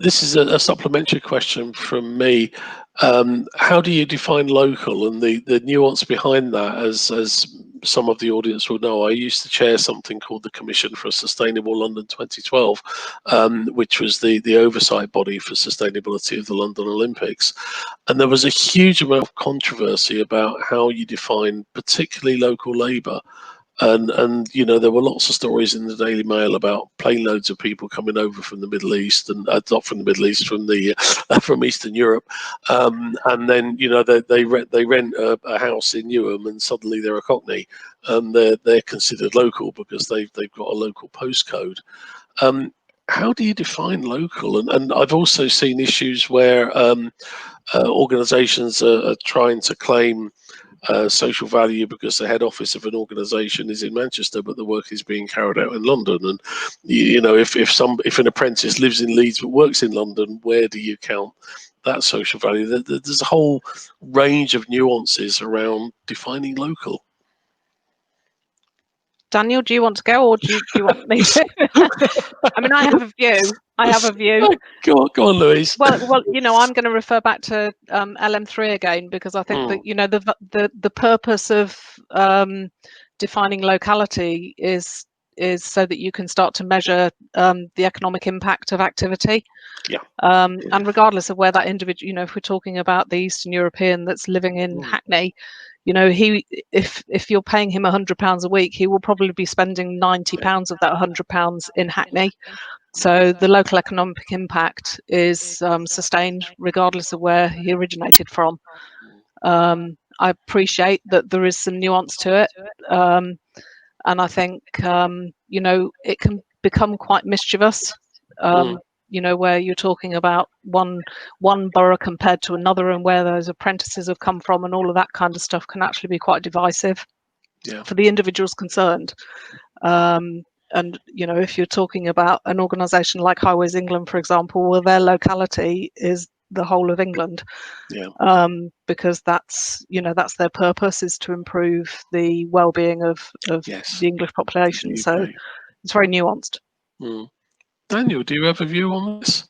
this is a supplementary question from me. How do you define local, and the nuance behind that? As some of the audience will know, I used to chair something called the Commission for a Sustainable London 2012, which was the oversight body for sustainability of the London Olympics. And there was a huge amount of controversy about how you define particularly local labour. And you know, there were lots of stories in the Daily Mail about plane loads of people coming over from the Middle East, and not from the Middle East, from Eastern Europe, and then, you know, they rent a house in Newham, and suddenly they're a Cockney, and they're considered local because they've got a local postcode. how do you define local? And I've also seen issues where organisations are trying to claim social value because the head office of an organisation is in Manchester, but the work is being carried out in London. And you know, if an apprentice lives in Leeds but works in London, where do you count that social value? There's a whole range of nuances around defining local. Daniel, do you want to go, or do you want me to? I mean, I have a view. Go on, Louise. Well, you know, I'm going to refer back to LM3 again, because I think that, you know, the purpose of defining locality is so that you can start to measure the economic impact of activity. Yeah. And regardless of where that individual, you know, if we're talking about the Eastern European that's living in Hackney, you know, if you're paying him £100 a week, he will probably be spending £90 of that £100 in Hackney. So the local economic impact is sustained regardless of where he originated from. I appreciate that there is some nuance to it, and I think you know, it can become quite mischievous. You know, where you're talking about one borough compared to another, and where those apprentices have come from, and all of that kind of stuff can actually be quite divisive for the individuals concerned. And you know, if you're talking about an organisation like Highways England, for example, well, their locality is the whole of England, because that's, you know, that's their purpose, is to improve the well-being of the English population. So it's very nuanced. Daniel, do you have a view on this?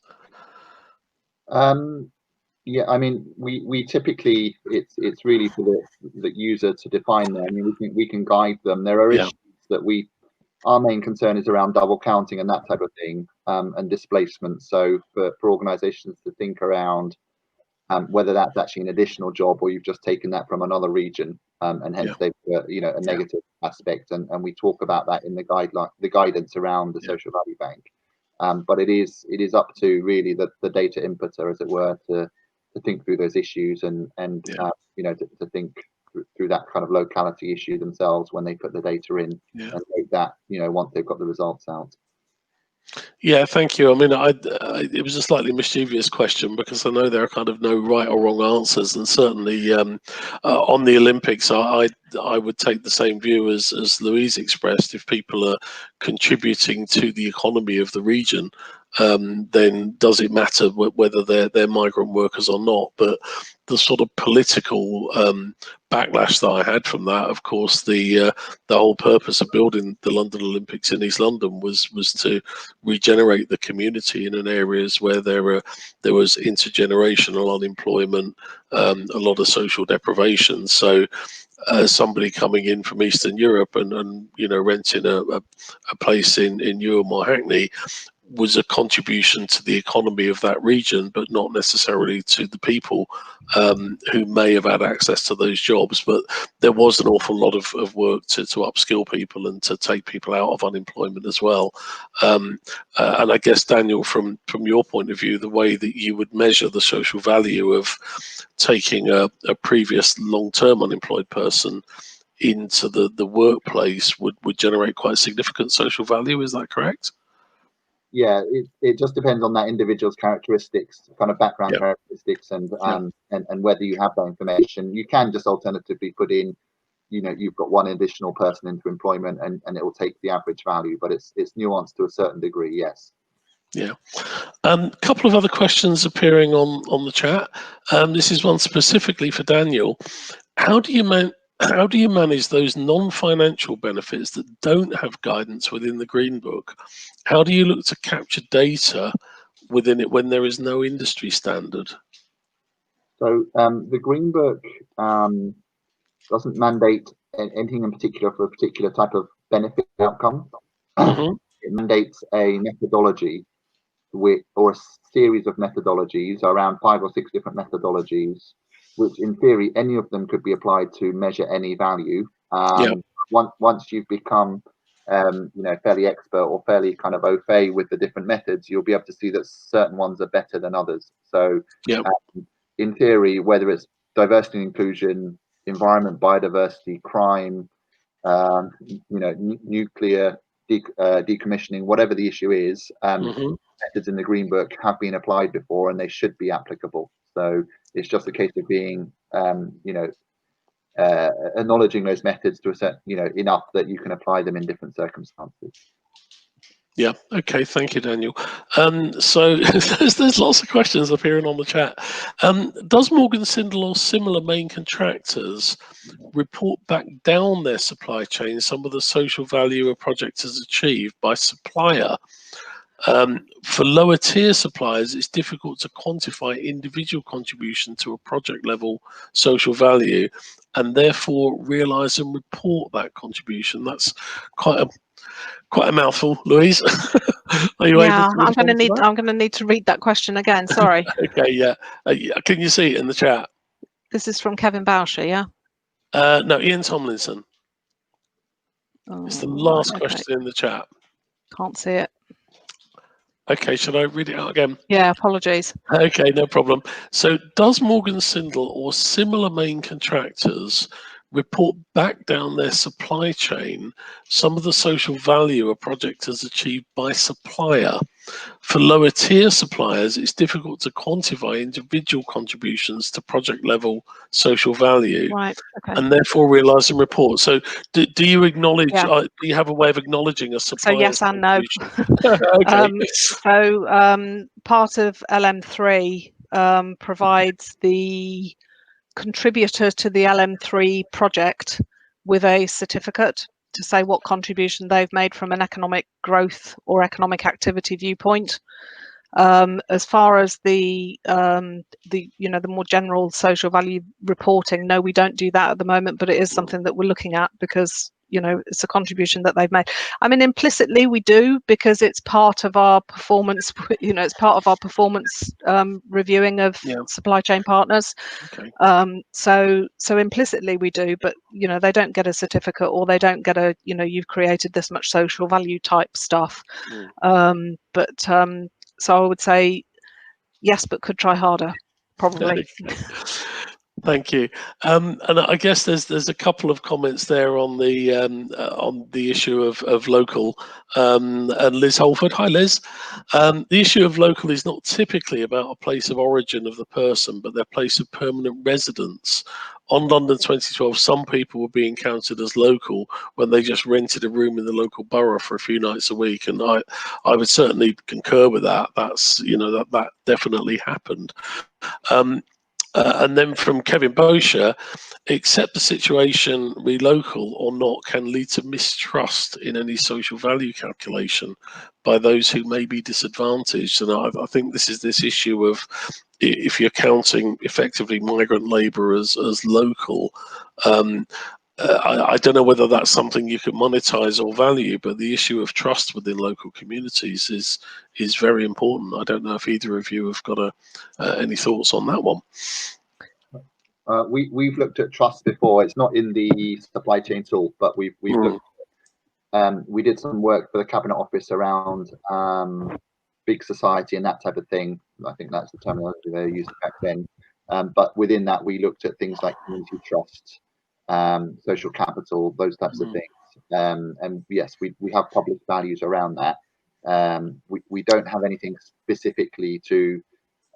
Yeah, I mean, we typically, it's really for the user to define them. I mean, we can guide them. There are issues that our main concern is around double counting and that type of thing, and displacement. So for organisations to think around whether that's actually an additional job or you've just taken that from another region, and hence they've you know, a negative aspect, and we talk about that in the guidance around the social value bank. But it is up to really the data inputter, as it were, to think through those issues and you know, to think through that kind of locality issue themselves when they put the data in, and make that, you know, once they've got the results out. Yeah, thank you. I mean, it was a slightly mischievous question, because I know there are kind of no right or wrong answers, and certainly on the Olympics, I would take the same view as Louise expressed. If people are contributing to the economy of the region, then does it matter whether they're migrant workers or not? But the sort of political backlash that I had from that, of course, the whole purpose of building the London Olympics in East London was to regenerate the community in areas where there was intergenerational unemployment, a lot of social deprivation. So somebody coming in from Eastern Europe and you know, renting a place in Newham or Hackney was a contribution to the economy of that region, but not necessarily to the people who may have had access to those jobs. But there was an awful lot of work to upskill people and to take people out of unemployment as well. And I guess, Daniel, from your point of view, the way that you would measure the social value of taking a previous long-term unemployed person into the workplace would generate quite significant social value. Is that correct? Yeah, it just depends on that individual's characteristics, kind of background characteristics, and whether you have that information. You can just alternatively put in, you know, you've got one additional person into employment, and it will take the average value, but it's nuanced to a certain degree. Yes. Yeah. A couple of other questions appearing on the chat. This is one specifically for Daniel. How do you manage those non-financial benefits that don't have guidance within the Green Book? How do you look to capture data within it when there is no industry standard? So the Green Book doesn't mandate anything in particular for a particular type of benefit outcome. It mandates a methodology or a series of methodologies, around 5 or 6 different methodologies, which in theory any of them could be applied to measure any value. Once you've become you know, fairly expert or fairly kind of au fait with the different methods, you'll be able to see that certain ones are better than others. So in theory, whether it's diversity and inclusion, environment, biodiversity, crime, you know, nuclear decommissioning, whatever the issue is, Mm-hmm. methods in the Green Book have been applied before and they should be applicable. So it's just a case of being, acknowledging those methods to a certain, enough that you can apply them in different circumstances. Yeah. Okay. Thank you, Daniel. So there's lots of questions appearing on the chat. Does Morgan Sindall or similar main contractors report back down their supply chain some of the social value a project has achieved by supplier? For lower tier suppliers, it's difficult to quantify individual contribution to a project level social value, and therefore realise and report that contribution. That's quite a mouthful, Louise. Are you able to respond to that? I'm going to need to read that question again. Sorry. Okay, yeah. Can you see it in the chat? This is from Kevin Boucher, yeah? No, Ian Tomlinson. It's the last question in the chat. Can't see it. Okay, should I read it out again? Yeah, apologies. Okay, no problem. So does Morgan Sindall or similar main contractors report back down their supply chain some of the social value a project has achieved by supplier? For lower tier suppliers, it's difficult to quantify individual contributions to project level social value, right? Okay. And therefore realise and report. So do you acknowledge, do you have a way of acknowledging a supplier? So yes and no. Okay. Part of LM3 provides the contributor to the LM3 project with a certificate to say what contribution they've made from an economic growth or economic activity viewpoint. As far as the more general social value reporting, no, we don't do that at the moment, but it is something that we're looking at because it's a contribution that they've made. I mean, implicitly we do, because it's part of our performance. It's part of our performance reviewing of supply chain partners. Okay. So implicitly we do, but they don't get a certificate, or they don't get a you've created this much social value type stuff. So I would say yes, but could try harder, probably. Thank you. And I guess there's a couple of comments there on the issue of local. And Liz Holford, hi Liz. The issue of local is not typically about a place of origin of the person, but their place of permanent residence. On London 2012, some people were being counted as local when they just rented a room in the local borough for a few nights a week, and I would certainly concur with that. That's that definitely happened. And then from Kevin Boucher, accept the situation be local or not can lead to mistrust in any social value calculation by those who may be disadvantaged. And I think this is this issue of, if you're counting effectively migrant labour as local, I don't know whether that's something you can monetize or value, but the issue of trust within local communities is very important. I don't know if either of you have got any thoughts on that one. We've looked at trust before. It's not in the supply chain tool, but we've looked. We did some work for the Cabinet Office around big society and that type of thing. I think that's the terminology they used back then. But within that, we looked at things like community trust, social capital, those types of things. And yes, we have public values around that. We don't have anything specifically to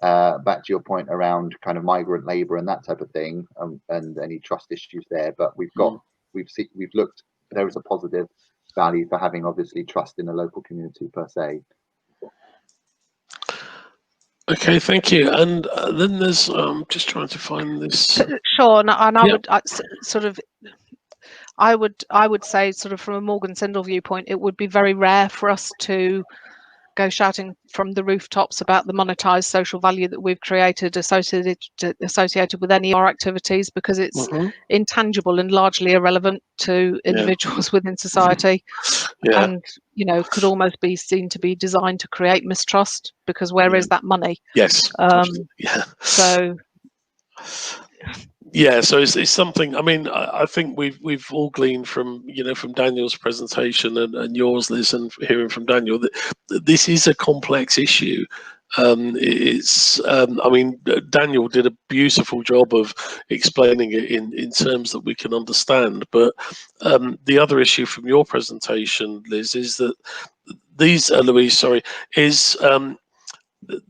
back to your point around kind of migrant labor and that type of thing, and any trust issues there. But we've looked. There is a positive value for having obviously trust in the local community per se. Okay, thank you. And then there's just trying to find this. Sure, and I would say, sort of from a Morgan Sindall viewpoint, it would be very rare for us to go shouting from the rooftops about the monetized social value that we've created associated with any of our activities, because it's intangible and largely irrelevant to individuals within society, and could almost be seen to be designed to create mistrust, because where is that money? Yes. So so it's something. I mean, I think we've all gleaned from from Daniel's presentation and yours, Liz, and hearing from Daniel that this is a complex issue. I mean, Daniel did a beautiful job of explaining it in terms that we can understand. But the other issue from your presentation, Liz, is that Louise, sorry, is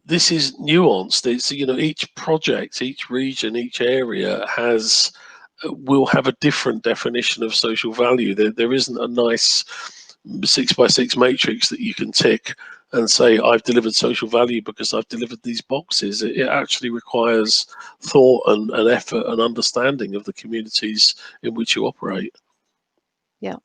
this is nuanced. It's, you know, each project, each region, each area will have a different definition of social value. There isn't a nice 6x6 matrix that you can tick and say, I've delivered social value because I've delivered these boxes. It actually requires thought and effort and understanding of the communities in which you operate. Yeah.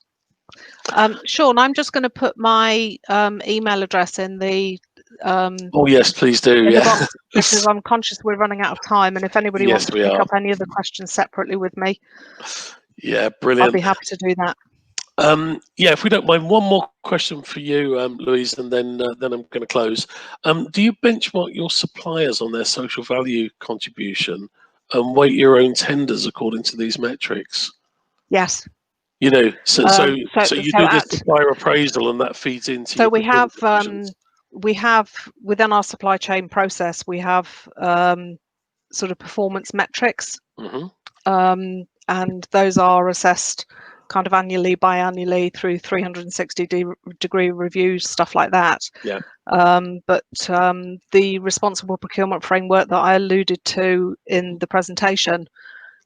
Sean, I'm just going to put my email address in the oh yes, please do. Yeah, box, because I'm conscious we're running out of time, and if anybody yes, wants to pick up any other questions separately with me, yeah, brilliant. I'll be happy to do that. Yeah, if we don't mind, one more question for you, Louise, and then I'm going to close. Do you benchmark your suppliers on their social value contribution and weight your own tenders according to these metrics? Yes. You know, so you do this supplier appraisal, and that feeds into. So we have within our supply chain process, we have sort of performance metrics, and those are assessed kind of annually, biannually, through 360-degree reviews, stuff like that. Yeah. But the responsible procurement framework that I alluded to in the presentation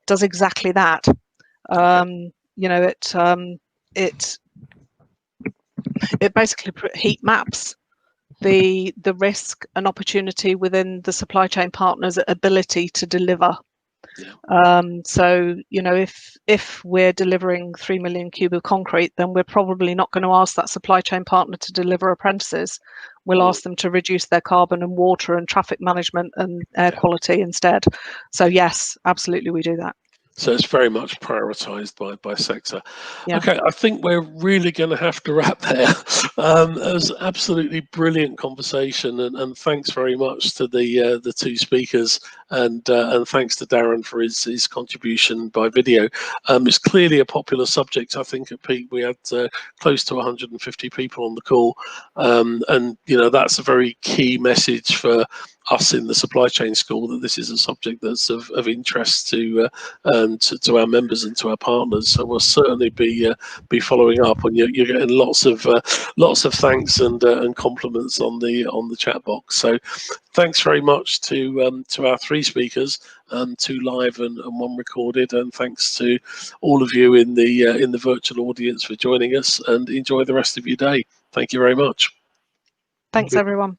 does exactly that. You know, it basically heat maps the risk and opportunity within the supply chain partner's ability to deliver. Yeah. So, you know, if we're delivering 3 million cube of concrete, then we're probably not going to ask that supply chain partner to deliver apprentices. We'll ask them to reduce their carbon and water and traffic management and air quality instead. So yes, absolutely, we do that. So it's very much prioritised by sector. Yeah. Okay, I think we're really going to have to wrap there. It was an absolutely brilliant conversation, and thanks very much to the two speakers, and thanks to Darren for his contribution by video. It's clearly a popular subject. I think at peak we had close to 150 people on the call, and you know, that's a very key message for us in the supply chain school, that this is a subject that's of interest to our members and to our partners. So we'll certainly be following up, and you're getting lots of thanks and compliments on the chat box. So thanks very much to our three speakers, 2 live and 1 recorded, and thanks to all of you in the virtual audience for joining us, and enjoy the rest of your day. Thank you very much. Thanks everyone.